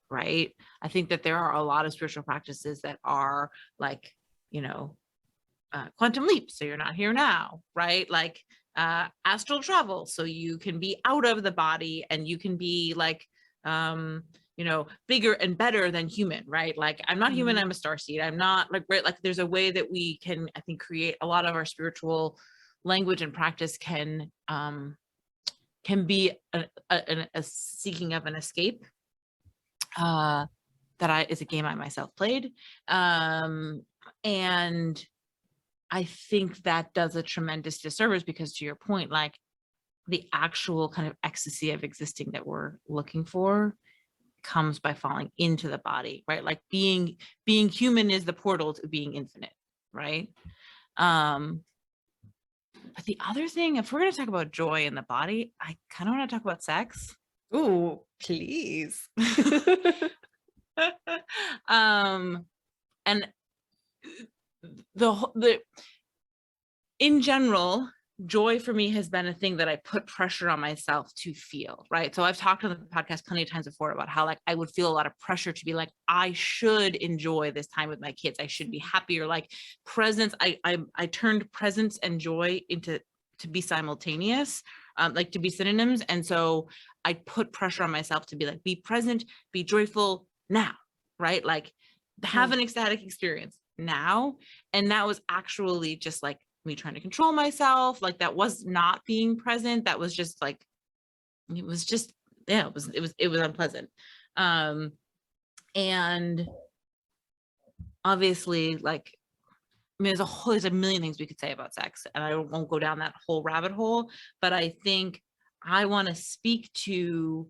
right? I think that there are a lot of spiritual practices that are like, quantum leap, so you're not here now, right? Like astral travel, so you can be out of the body and you can be like bigger and better than human, right? Like, I'm not human, I'm a starseed. I'm not like, right, like there's a way that we can, I think, create a lot of our spiritual language and practice can be a seeking of an escape. That is a game I myself played, and I think that does a tremendous disservice, because to your point, like, the actual kind of ecstasy of existing that we're looking for comes by falling into the body, right? Like, being human is the portal to being infinite, right? But the other thing, if we're going to talk about joy in the body, I kind of want to talk about sex. Ooh, please. And in general, joy for me has been a thing that I put pressure on myself to feel, right? So I've talked on the podcast plenty of times before about how, like, I would feel a lot of pressure to be like, I should enjoy this time with my kids. I should be happier. Like, presence, I turned presence and joy to be simultaneous, like to be synonyms. And so I put pressure on myself to be like, be present, be joyful now, right? Like, have an ecstatic experience now. And that was actually just like me trying to control myself. Like, that was not being present. That was just like, it was just, yeah, it was unpleasant. And obviously, like, I mean, there's a million things we could say about sex, and I won't go down that whole rabbit hole, but I think I want to speak to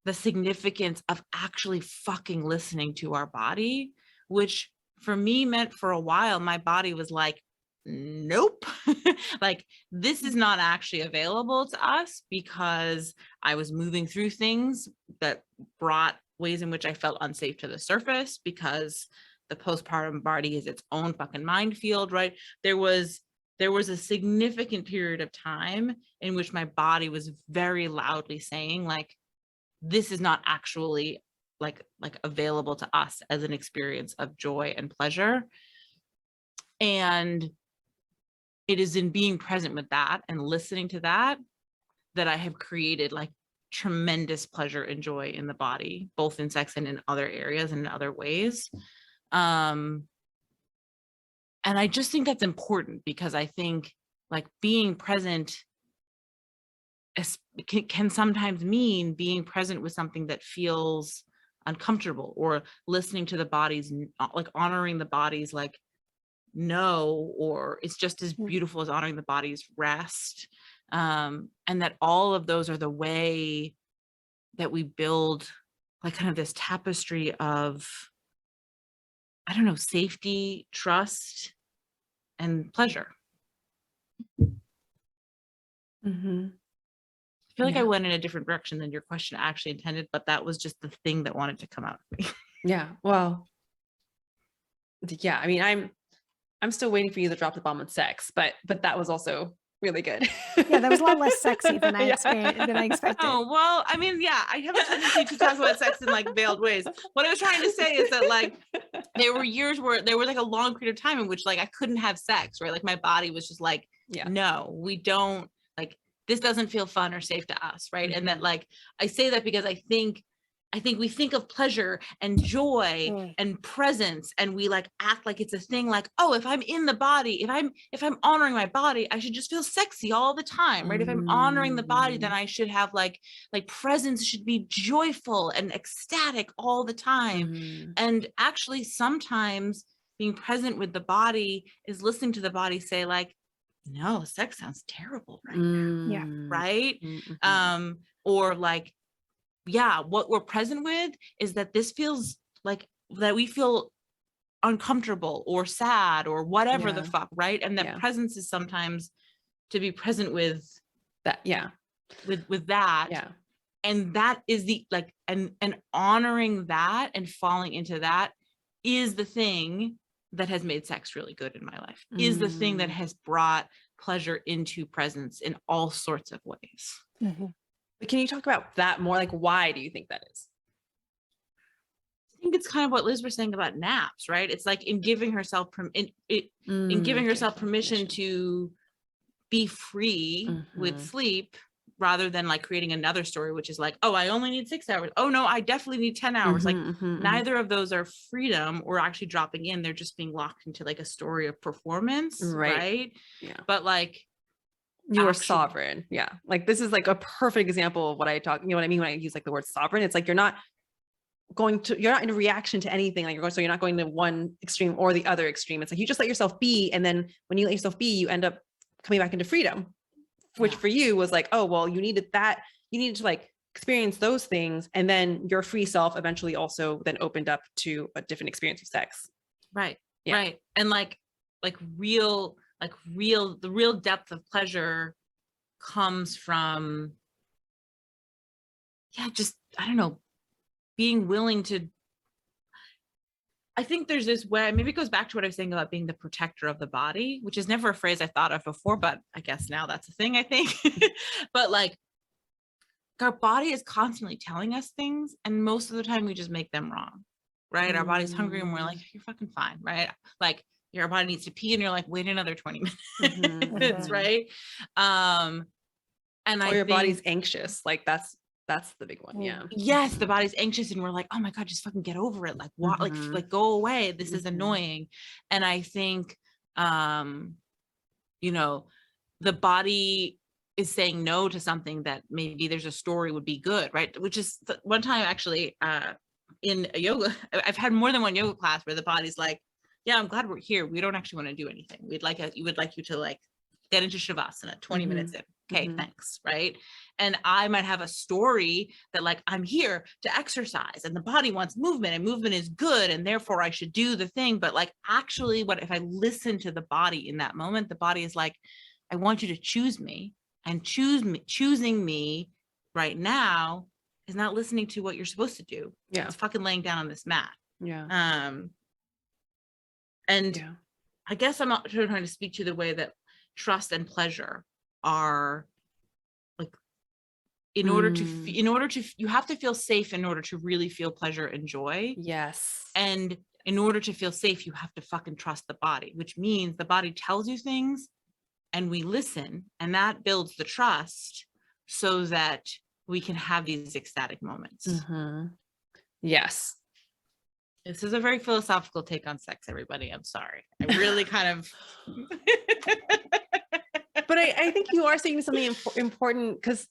the significance of actually fucking listening to our body, which for me meant, for a while, my body was like, nope, like, this is not actually available to us, because I was moving through things that brought ways in which I felt unsafe to the surface, because the postpartum body is its own fucking minefield, right? There was a significant period of time in which my body was very loudly saying, like, this is not actually like available to us as an experience of joy and pleasure. And it is in being present with that and listening to that I have created like tremendous pleasure and joy in the body, both in sex and in other areas and in other ways. And I just think that's important, because I think, like, being present can sometimes mean being present with something that feels uncomfortable, or listening to the body's, like, honoring the body's, like, no, or it's just as beautiful as honoring the body's rest. And that all of those are the way that we build like kind of this tapestry of, I don't know, safety, trust, and pleasure. Mm-hmm. I feel like I went in a different direction than your question actually intended, but that was just the thing that wanted to come out of me. Yeah. Well, yeah. I mean, I'm still waiting for you to drop the bomb on sex, but that was also really good. Yeah, that was a lot less sexy than I expected. Oh, well, I mean, yeah, I have a tendency to talk about sex in like veiled ways. What I was trying to say is that like there were years where there was like a long period of time in which like I couldn't have sex, right? Like my body was just like, no, we don't, like this doesn't feel fun or safe to us, right? And that like I say that because I think we think of pleasure and joy and presence, and we like act like it's a thing, like, oh, if I'm in the body, if I'm honoring my body, I should just feel sexy all the time, right? If I'm honoring the body, then I should have like presence should be joyful and ecstatic all the time. And actually sometimes being present with the body is listening to the body say like, no, sex sounds terrible right now. Yeah. Right. Or like, yeah, what we're present with is that this feels like that we feel uncomfortable or sad or whatever the fuck, right? And that presence is sometimes to be present with that, with that. And that is the like, and honoring that and falling into that is the thing that has made sex really good in my life, is the thing that has brought pleasure into presence in all sorts of ways. But can you talk about that more? Like, why do you think that is? I think it's kind of what Liz was saying about naps, right? It's like in giving herself giving herself permission to be free with sleep, rather than like creating another story, which is like, oh, I only need 6 hours. Oh no, I definitely need 10 hours. Like neither of those are freedom or actually dropping in. They're just being locked into like a story of performance, right? Yeah. But like, you are sovereign. Yeah. Like this is like a perfect example of what I talk, you know what I mean? When I use like the word sovereign, it's like, you're not in a reaction to anything. Like so you're not going to one extreme or the other extreme. It's like, you just let yourself be. And then when you let yourself be, you end up coming back into freedom, which for you was like, oh, well, you needed to like experience those things. And then your free self eventually also then opened up to a different experience of sex. Right. Yeah. Right. And the real depth of pleasure comes from, just, I don't know, being willing to, I think there's this way, maybe it goes back to what I was saying about being the protector of the body, which is never a phrase I thought of before, but I guess now that's a thing, I think. But like, our body is constantly telling us things, and most of the time we just make them wrong, right? Our body's hungry and we're like, you're fucking fine, right? Like your body needs to pee and you're like, wait another 20 minutes, right? And or your body's anxious, like that's the big one. Yeah. Yes, the body's anxious and we're like, oh my God, just fucking get over it. Like what? Like go away. This is annoying. And I think you know, the body is saying no to something that maybe there's a story would be good, right? Which is one time actually in a yoga, I've had more than one yoga class where the body's like, yeah, I'm glad we're here. We don't actually want to do anything. We would like you to like get into Shavasana 20 minutes in. Okay, thanks, right? And I might have a story that like, I'm here to exercise and the body wants movement and movement is good and therefore I should do the thing. But like, actually, what if I listen to the body in that moment, the body is like, I want you to choose me, and choosing me right now is not listening to what you're supposed to do. Yeah. It's fucking laying down on this mat. Yeah. And I guess I'm not trying to speak to the way that trust and pleasure are like, in order to you have to feel safe in order to really feel pleasure and joy. Yes. And in order to feel safe, you have to fucking trust the body, which means the body tells you things and we listen, and that builds the trust so that we can have these ecstatic moments. Yes. This is a very philosophical take on sex, everybody. I'm sorry. I really kind of but I think you are saying something important, because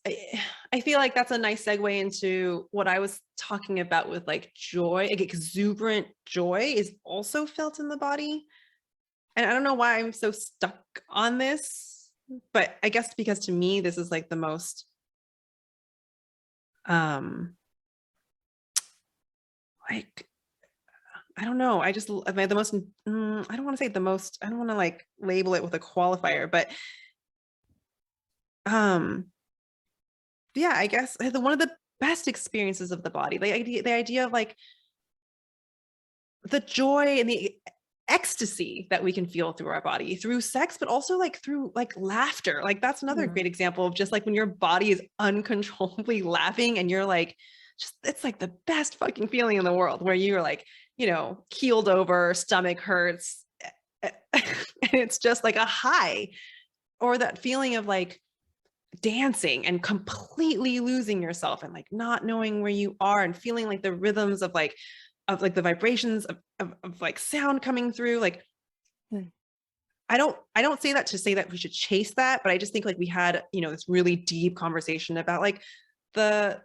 I feel like that's a nice segue into what I was talking about with like joy. Like exuberant joy is also felt in the body. And I don't know why I'm so stuck on this, but I guess because to me, this is like the most like, I don't know. I just, the most, I don't want to say the most, I don't want to like label it with a qualifier, but yeah, I guess one of the best experiences of the body, the idea of like the joy and the ecstasy that we can feel through our body, through sex, but also like through like laughter. Like that's another great example of just like when your body is uncontrollably laughing and you're like, just, it's like the best fucking feeling in the world, where you're like, you know, keeled over, stomach hurts, and it's just like a high. Or that feeling of like dancing and completely losing yourself and like not knowing where you are and feeling like the rhythms of like the vibrations of like sound coming through. Like I don't say that to say that we should chase that, but I just think like we had, you know, this really deep conversation about like the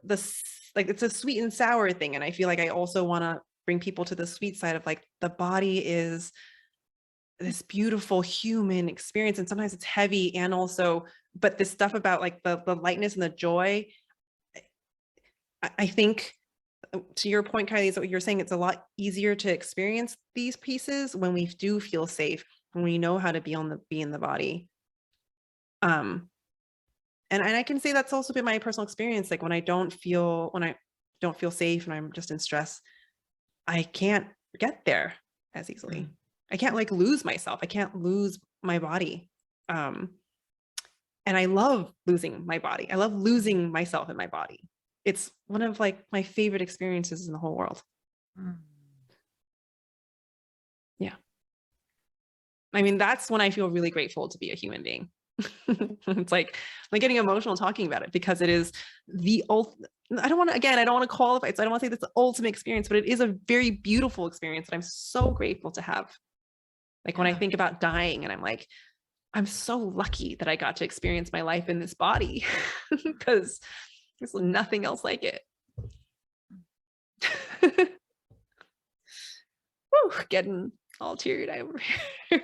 like it's a sweet and sour thing. And I feel like I also want to bring people to the sweet side of like the body is this beautiful human experience, and sometimes it's heavy, and also, but this stuff about like the lightness and the joy, I think to your point, Kyley, is what you're saying, it's a lot easier to experience these pieces when we do feel safe, when we know how to be in the body. And I can say that's also been my personal experience. Like when I don't feel safe and I'm just in stress, I can't get there as easily. I can't like lose myself. I can't lose my body. And I love losing my body. I love losing myself in my body. It's one of like my favorite experiences in the whole world. Yeah. I mean, that's when I feel really grateful to be a human being. It's like getting emotional talking about it, because it is the I don't want to qualify it, so I don't want to say that's the ultimate experience, but it is a very beautiful experience that I'm so grateful to have. Like when I think about dying and I'm like, I'm so lucky that I got to experience my life in this body, because there's nothing else like it. Whew, getting all teary eyed over here.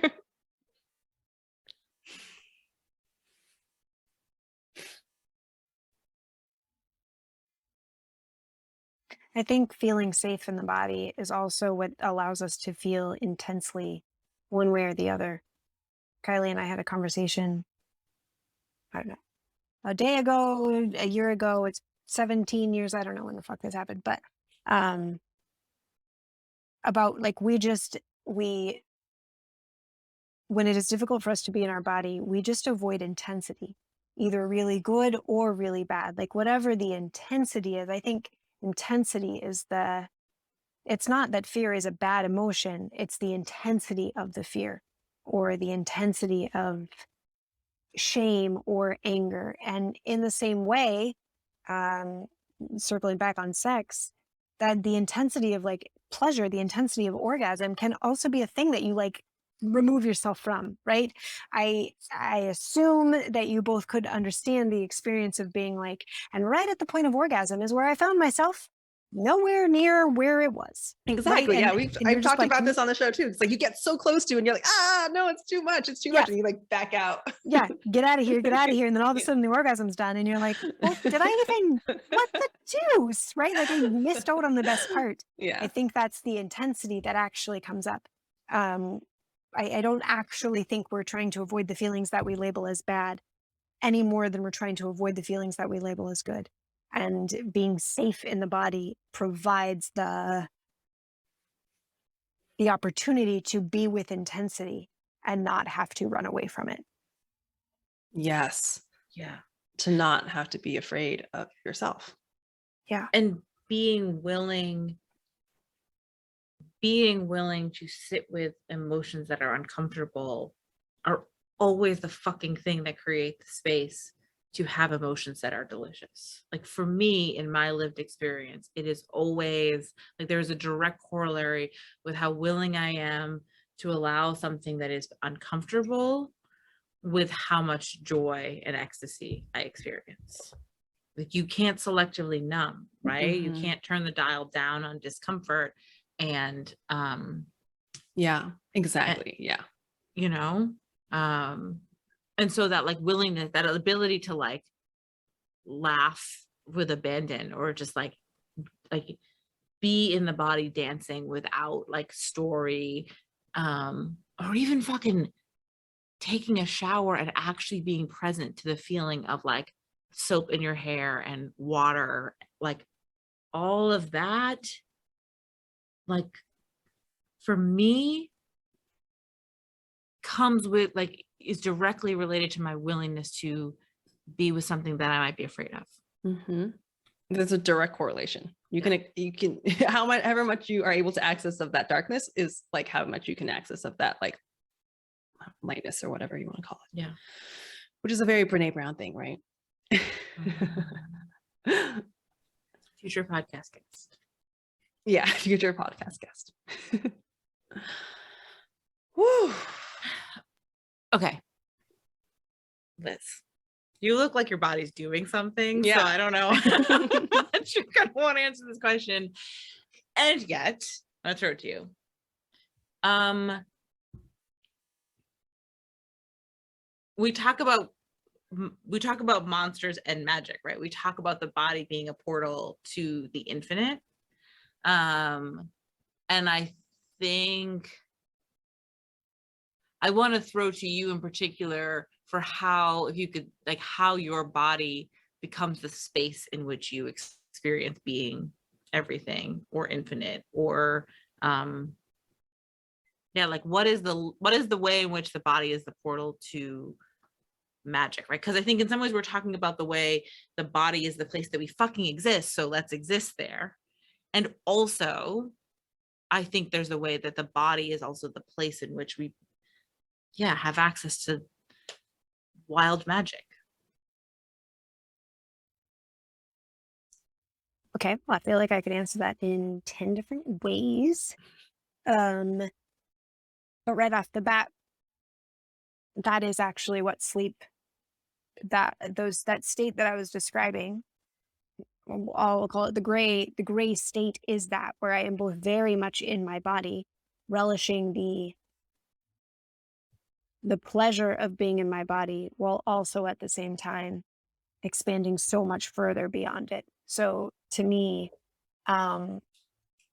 I think feeling safe in the body is also what allows us to feel intensely one way or the other. Kyley and I had a conversation, I don't know, a day ago, a year ago, it's 17 years, I don't know when the fuck this happened, but about like when it is difficult for us to be in our body, we just avoid intensity, either really good or really bad. Like whatever the intensity is, I think intensity is it's not that fear is a bad emotion, it's the intensity of the fear or the intensity of shame or anger. And in the same way, circling back on sex, that the intensity of like pleasure, the intensity of orgasm can also be a thing that you like remove yourself from, right? I assume that you both could understand the experience of being like, and right at the point of orgasm is where I found myself nowhere near where it was. Exactly. Right? Yeah. I've talked about this on the show too. It's like you get so close to and you're like, no, it's too much. It's too much. And you like back out. Yeah. Get out of here. Get out of here. And then all of a sudden the orgasm's done. And you're like, well, did I even, what the deuce? Right? Like I missed out on the best part. Yeah. I think that's the intensity that actually comes up. I don't actually think we're trying to avoid the feelings that we label as bad any more than we're trying to avoid the feelings that we label as good. And being safe in the body provides the opportunity to be with intensity and not have to run away from it. Yes. Yeah. To not have to be afraid of yourself. Yeah. And being willing to sit with emotions that are uncomfortable are always the fucking thing that create the space to have emotions that are delicious. Like for me, in my lived experience, it is always like there's a direct corollary with how willing I am to allow something that is uncomfortable with how much joy and ecstasy I experience. Like you can't selectively numb, right? You can't turn the dial down on discomfort. And yeah, exactly. Yeah. You know, and so that like willingness, that ability to like laugh with abandon, or just like be in the body dancing without like story, or even fucking taking a shower and actually being present to the feeling of like soap in your hair and water, like all of that, like for me comes with like, is directly related to my willingness to be with something that I might be afraid of. There's a direct correlation. You can however much you are able to access of that darkness is like how much you can access of that like lightness or whatever you want to call it. Yeah. Which is a very Brene Brown thing, right? Future podcast guest. Yeah, future podcast guest. Woo. Okay. Liz, you look like your body's doing something. Yeah. So I don't know that you're going to want to answer this question. And yet, I'll throw it to you. We talk about monsters and magic, right? We talk about the body being a portal to the infinite. And I think I want to throw to you in particular for how, if you could, like how your body becomes the space in which you experience being everything or infinite, or like what is the way in which the body is the portal to magic, right? Because I think in some ways we're talking about the way the body is the place that we fucking exist, so let's exist there. And also I think there's a way that the body is also the place in which we have access to wild magic. Okay, well, I feel like I could answer that in 10 different ways. But right off the bat, that is actually what sleep, that state that I was describing, I'll call it the gray state, is that where I am both very much in my body, relishing the pleasure of being in my body, while also at the same time expanding so much further beyond it. So to me,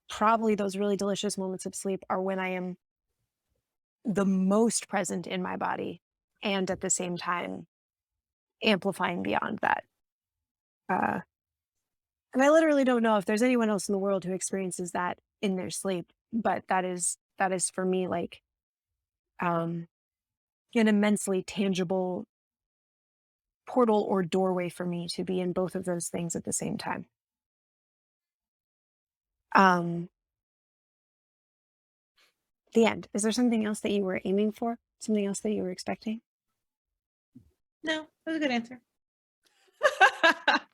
probably those really delicious moments of sleep are when I am the most present in my body and at the same time amplifying beyond that. And I literally don't know if there's anyone else in the world who experiences that in their sleep, but that is for me like an immensely tangible portal or doorway for me to be in both of those things at the same time. The end. Is there something else that you were aiming for? Something else that you were expecting? No, that was a good answer.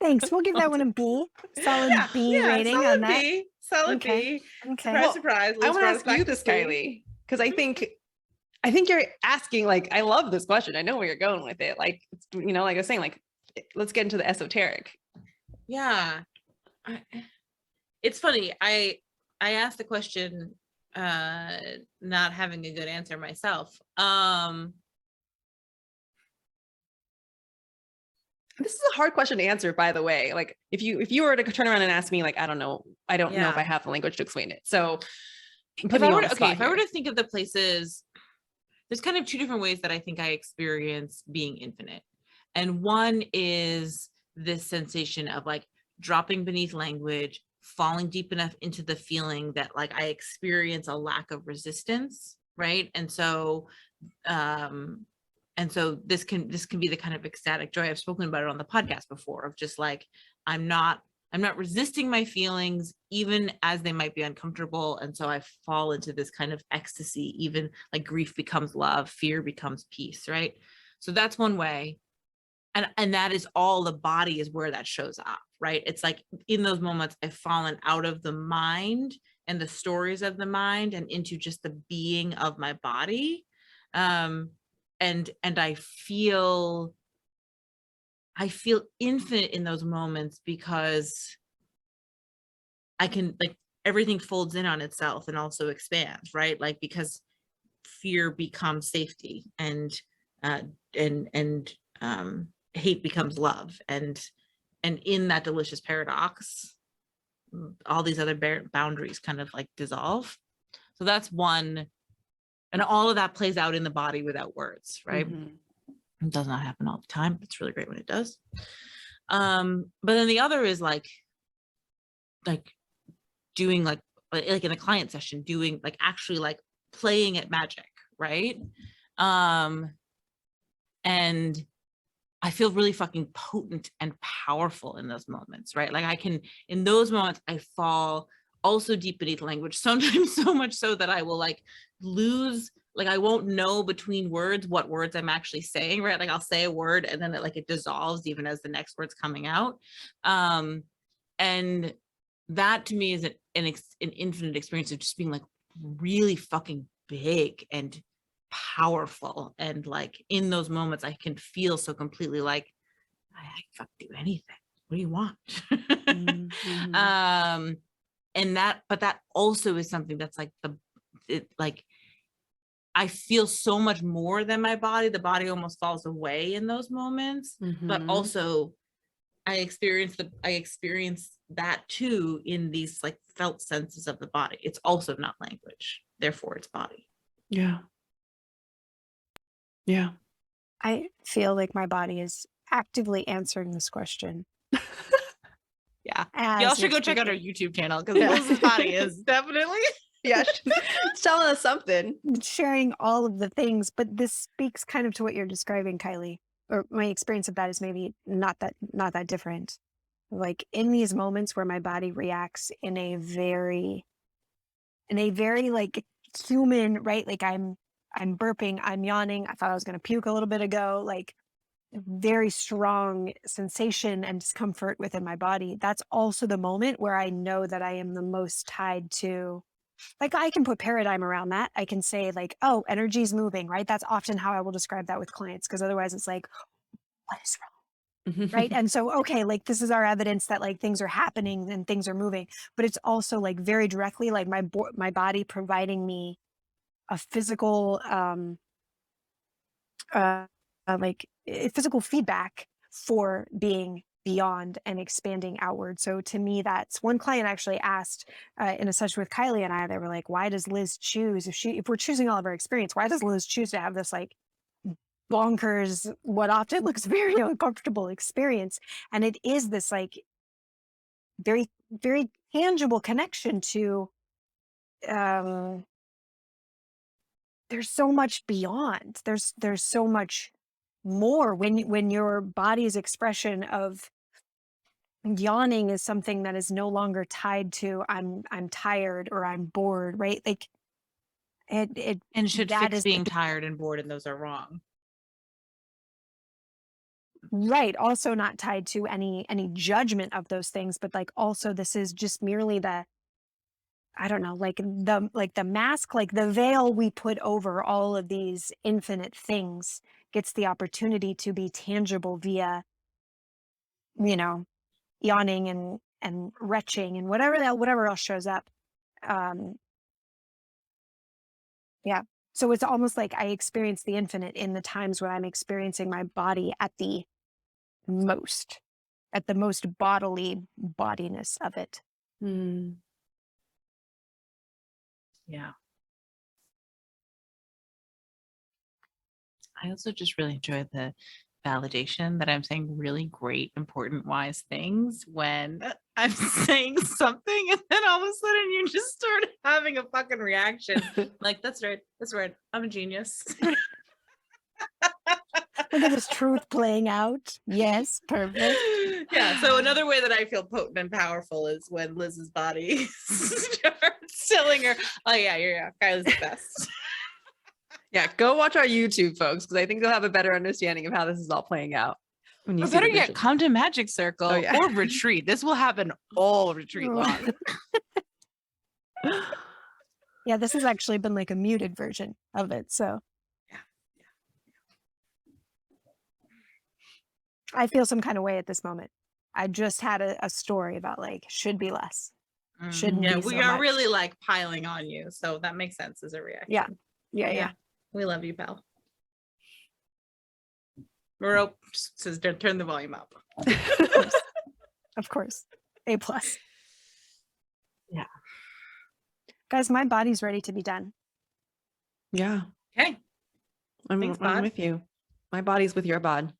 Thanks. We'll give that one a B. Solid B rating solid on that. B. Solid Okay. B. Okay. Surprise, surprise. I want to Let's ask you this, Kyley, because I think you're asking, like, I love this question. I know where you're going with it. Like, like I was saying, like, let's get into the esoteric. Yeah. It's funny. I asked the question not having a good answer myself. This is a hard question to answer, by the way. Like, if you were to turn around and ask me, like, I don't know if I have the language to explain it. So if I were to think of the places, there's kind of two different ways that I think I experience being infinite. And one is this sensation of like dropping beneath language, falling deep enough into the feeling that like I experience a lack of resistance, right? And so this can be the kind of ecstatic joy. I've spoken about it on the podcast before, of just like I'm not resisting my feelings even as they might be uncomfortable, and so I fall into this kind of ecstasy. Even like grief becomes love, fear becomes peace, right? So that's one way. And that is all, the body is where that shows up, right? It's like in those moments I've fallen out of the mind and the stories of the mind and into just the being of my body. And I feel infinite in those moments because I can, like, everything folds in on itself and also expands, right? Like, because fear becomes safety, and hate becomes love, and in that delicious paradox, all these other boundaries kind of like dissolve. So that's one. And all of that plays out in the body without words, right? It does not happen all the time. It's really great when it does. But then the other is like doing like in a client session, doing like actually like playing at magic, right? And I feel really fucking potent and powerful in those moments, right? Like I can, in those moments, I fall also deep beneath language, sometimes so much so that I will like lose, like I won't know between words what words I'm actually saying, right? Like I'll say a word and then it dissolves even as the next word's coming out. And that to me is an infinite experience of just being like really fucking big and powerful. And like in those moments I can feel so completely like I fuck do anything. What do you want? And that also is something that's like I feel so much more than my body. The body almost falls away in those moments, but also I experience that too in these like felt senses of the body. It's also not language, therefore it's body. Yeah. Yeah. I feel like my body is actively answering this question. Yeah. Y'all should go check out our YouTube channel because Liz's body is definitely it's telling us something. Sharing all of the things, but this speaks kind of to what you're describing, Kyley. Or my experience of that is maybe not that different. Like in these moments where my body reacts in a very like human, right? Like I'm burping, I'm yawning. I thought I was going to puke a little bit ago. Like very strong sensation and discomfort within my body. That's also the moment where I know that I am the most tied to, like I can put paradigm around that. I can say like, oh, energy is moving, right? That's often how I will describe that with clients, because otherwise it's like, what is wrong? Right. And so, okay, like this is our evidence that like things are happening and things are moving, but it's also like very directly like my body providing me a physical, physical feedback for being beyond and expanding outward. So to me, that's one client actually asked in a session with Kyley and I, they were like, why does Liz choose, if we're choosing all of our experience, why does Liz choose to have this like bonkers, what often looks very uncomfortable experience? And it is this like very, very tangible connection to, there's so much beyond, there's so much more when your body's expression of yawning is something that is no longer tied to I'm tired or I'm bored, right? Like it and should fix being tired and bored, and those are wrong. Right. Also not tied to any judgment of those things, but like also this is just merely the, I don't know, like the mask, like the veil we put over all of these infinite things gets the opportunity to be tangible via, yawning and retching and whatever else shows up. Yeah. So it's almost like I experience the infinite in the times when I'm experiencing my body at the most bodily bodiness of it. Yeah. I also just really enjoy the validation that I'm saying really great, important, wise things when I'm saying something and then all of a sudden you just start having a fucking reaction. Like, that's right. I'm a genius. Look at this truth playing out. Yes, perfect. Yeah. So another way that I feel potent and powerful is when Liz's body starts telling her, oh yeah, Kylie's the best. Yeah, go watch our YouTube, folks, because I think you'll have a better understanding of how this is all playing out. When you or better yet, come to Magic Circle or retreat. This will happen all retreat long. Yeah, this has actually been like a muted version of it. So yeah. I feel some kind of way at this moment. I just had a story about like should be less. Shouldn't be we so are much. really like piling on you. So that makes sense as a reaction. Yeah. We love you, pal. Rope says turn the volume up. Of course. A+. Yeah. Guys, my body's ready to be done. Yeah. Okay. I'm with you. My body's with your bod.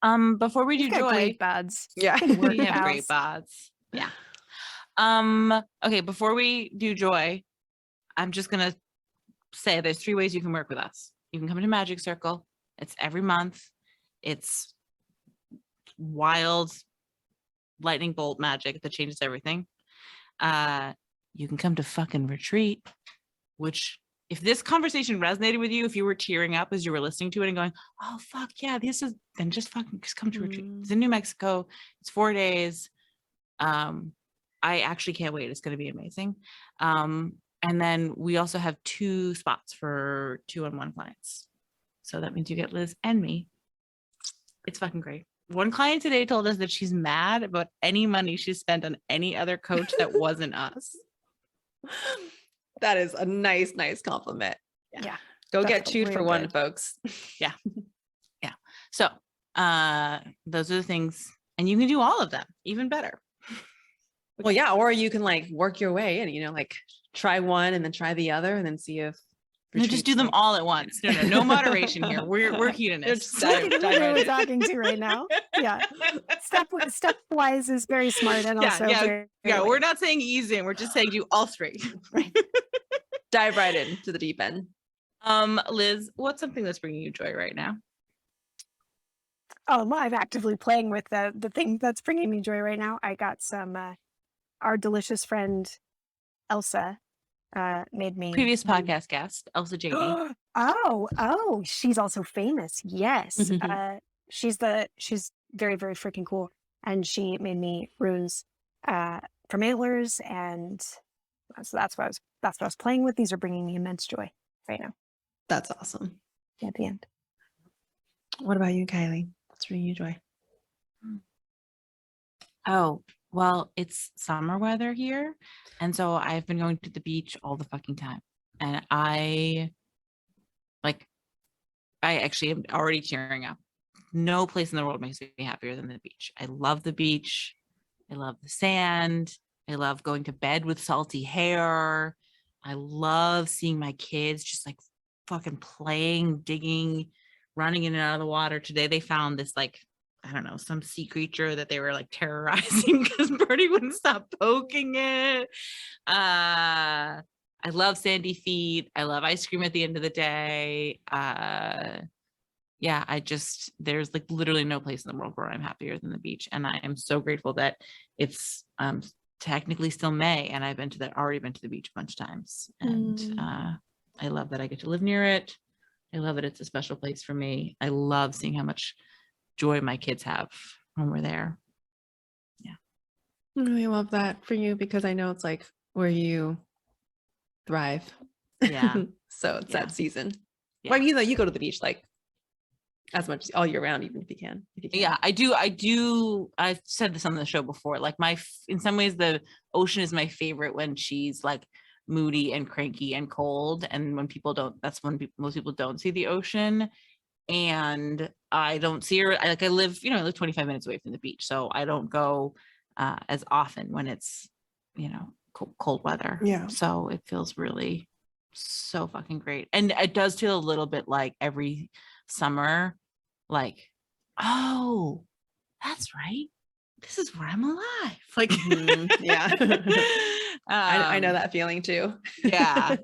Before we do You've got joy, great bods. Yeah. we have great bods. Yeah. Okay, before we do joy, I'm just gonna say there's 3 ways you can work with us. You can come to Magic Circle. It's every month. It's wild lightning bolt magic that changes everything. You can come to fucking retreat, which if this conversation resonated with you, if you were tearing up as you were listening to it and going, oh fuck yeah, this is, then just come to retreat. It's in New Mexico. It's 4 days. I actually can't wait. It's going to be amazing. And then we also have 2 spots for 2-on-1 clients. So that means you get Liz and me. It's fucking great. One client today told us that she's mad about any money she spent on any other coach that wasn't us. That is a nice compliment. Yeah. Go That's get 2 for 1, good. folks. Yeah. So those are the things, and you can do all of them even better. Well, yeah, or you can like work your way in, like try one and then try the other and then see if No, just do them all at once. No moderation here. We're hedonists. Look at who we're talking to right now. Yeah. Stepwise is very smart and also very we're not saying ease in. We're just saying do all 3. Right. Dive right into the deep end. Liz, what's something that's bringing you joy right now? Oh, I'm actively playing with the thing that's bringing me joy right now. I got some, our delicious friend, Elsa, made me. Previous podcast guest, Elsa JD. Oh, she's also famous. Yes. Mhm. She's very, very freaking cool. And she made me runes, for mailers. And so that's what I was playing with. These are bringing me immense joy right now. That's awesome. At the end. What about you, Kyley? What's bringing you joy? Oh, well, it's summer weather here. And so I've been going to the beach all the fucking time. And I actually am already tearing up. No place in the world makes me happier than the beach. I love the beach. I love the sand. I love going to bed with salty hair. I love seeing my kids just like fucking playing, digging, running in and out of the water. Today they found this like, I don't know, some sea creature that they were like terrorizing because Birdie wouldn't stop poking it. I love sandy feet. I love ice cream at the end of the day. Yeah, there's like literally no place in the world where I'm happier than the beach. And I am so grateful that it's technically still May and I've already been to the beach a bunch of times. And I love that I get to live near it. I love that it's a special place for me. I love seeing how much joy my kids have when we're there. Yeah. I really love that for you because I know it's like where you thrive. Yeah. So it's that season. Yeah. Well, you go to the beach like as much all year round, even if you can. Yeah, I do. I've said this on the show before. Like in some ways, the ocean is my favorite when she's like moody and cranky and cold. And when that's when most people don't see the ocean. And I don't see her. I live 25 minutes away from the beach. So I don't go as often when it's, cold weather. Yeah. So it feels really so fucking great. And it does feel a little bit like every summer, like, oh, that's right. This is where I'm alive. Like, yeah. I know that feeling too. yeah.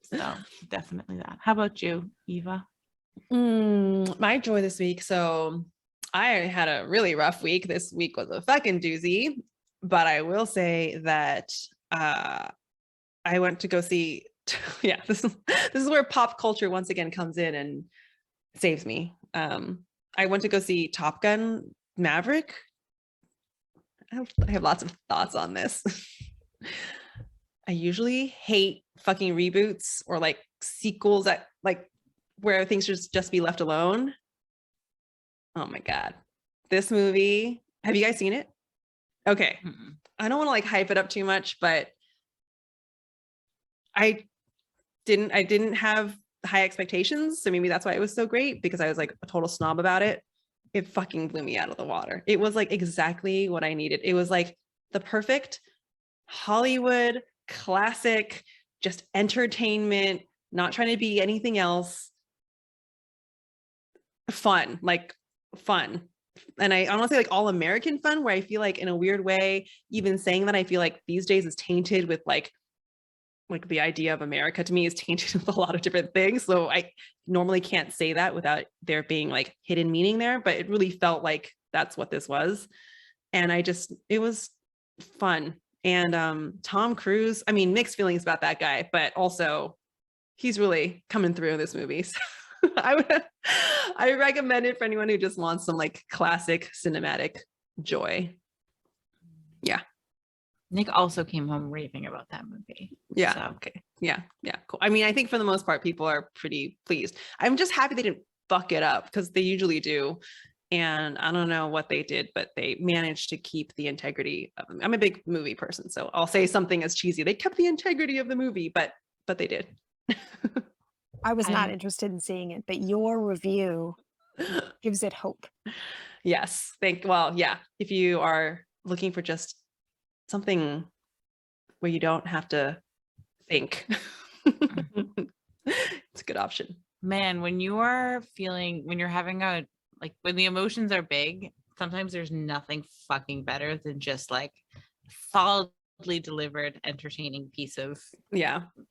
So definitely that. How about you, Eva? My joy this week. So I had a really rough week. This week was a fucking doozy, but I will say that I went to go see. Yeah, this is where pop culture once again comes in and saves me. I went to go see Top Gun Maverick. I have lots of thoughts on this. I usually hate fucking reboots or like sequels that like where things should just be left alone. Oh my God. This movie, have you guys seen it? Okay. I don't want to like hype it up too much, but I didn't have high expectations. So maybe that's why it was so great because I was like a total snob about it. it fucking blew me out of the water. It was like exactly what I needed. It was like the perfect Hollywood classic, just entertainment, not trying to be anything else. Fun, like fun. And I honestly like all American fun, where I feel like in a weird way, even saying that, I feel like these days is tainted with like the idea of America to me is tainted with a lot of different things. So I normally can't say that without there being like hidden meaning there, but it really felt like that's what this was. And it was fun. And Tom Cruise, I mean, mixed feelings about that guy, but also he's really coming through in this movie. So I recommend it for anyone who just wants some like classic cinematic joy. Yeah. Nick also came home raving about that movie. Yeah. So. Okay. Yeah. Yeah. Cool. I mean, I think for the most part, people are pretty pleased. I'm just happy they didn't fuck it up, because they usually do. And I don't know what they did, but they managed to keep the integrity of them. I'm a big movie person, so I'll say something as cheesy. They kept the integrity of the movie, but they did. I was not interested in seeing it, but your review gives it hope. Yes. Well, yeah. If you are looking for just something where you don't have to think, it's a good option. Man, when you're having when the emotions are big, sometimes there's nothing fucking better than just like solidly delivered, entertaining piece of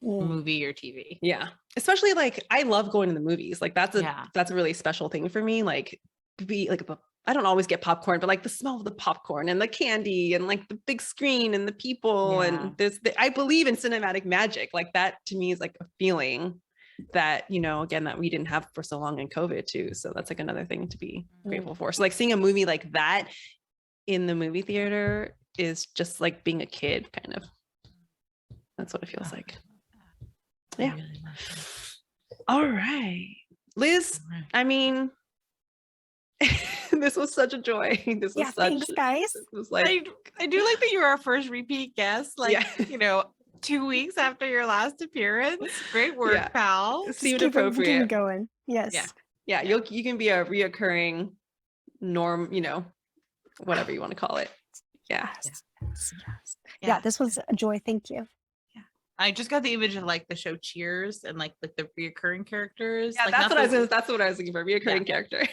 movie or TV. Yeah. Especially like, I love going to the movies. Like that's a really special thing for me. Like I don't always get popcorn, but like the smell of the popcorn and the candy and like the big screen and the people and I believe in cinematic magic. Like that to me is like a feeling that, again, that we didn't have for so long in COVID too. So that's like another thing to be grateful for. So like seeing a movie like that in the movie theater is just like being a kid, kind of. That's what it feels like. Yeah. All right, Liz. I mean, this was such a joy. Thanks, guys. This was like, I do like that you were our first repeat guest. Like, 2 weeks after your last appearance. Great work, pal. Seemed appropriate. Keep going. Yes. Yeah. You can be a reoccurring norm. Whatever you want to call it. Yeah. Yeah. This was a joy. Thank you. I just got the image of like the show Cheers and like the reoccurring characters. Yeah, like that's what I was looking for. Reoccurring character.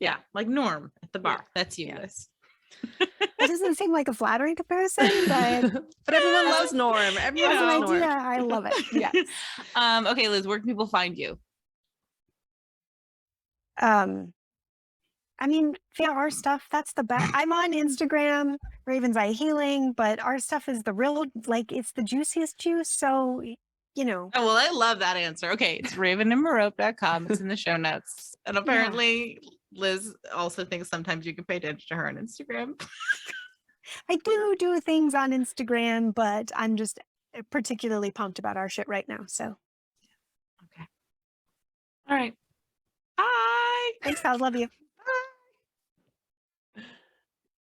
Yeah. Like Norm at the bar. That's you guys. That doesn't seem like a flattering comparison, but everyone loves Norm. Everyone loves Norm. I love it. Yeah. Okay, Liz, where can people find you? I mean, via our stuff, that's the best. I'm on Instagram, Raven's Eye Healing, but our stuff is the real, like, it's the juiciest juice. So, Oh, well, I love that answer. Okay, it's ravenandmarope.com. It's in the show notes. And apparently Liz also thinks sometimes you can pay attention to her on Instagram. I do things on Instagram, but I'm just particularly pumped about our shit right now. So. Okay. All right. Bye. Thanks, pals. Love you.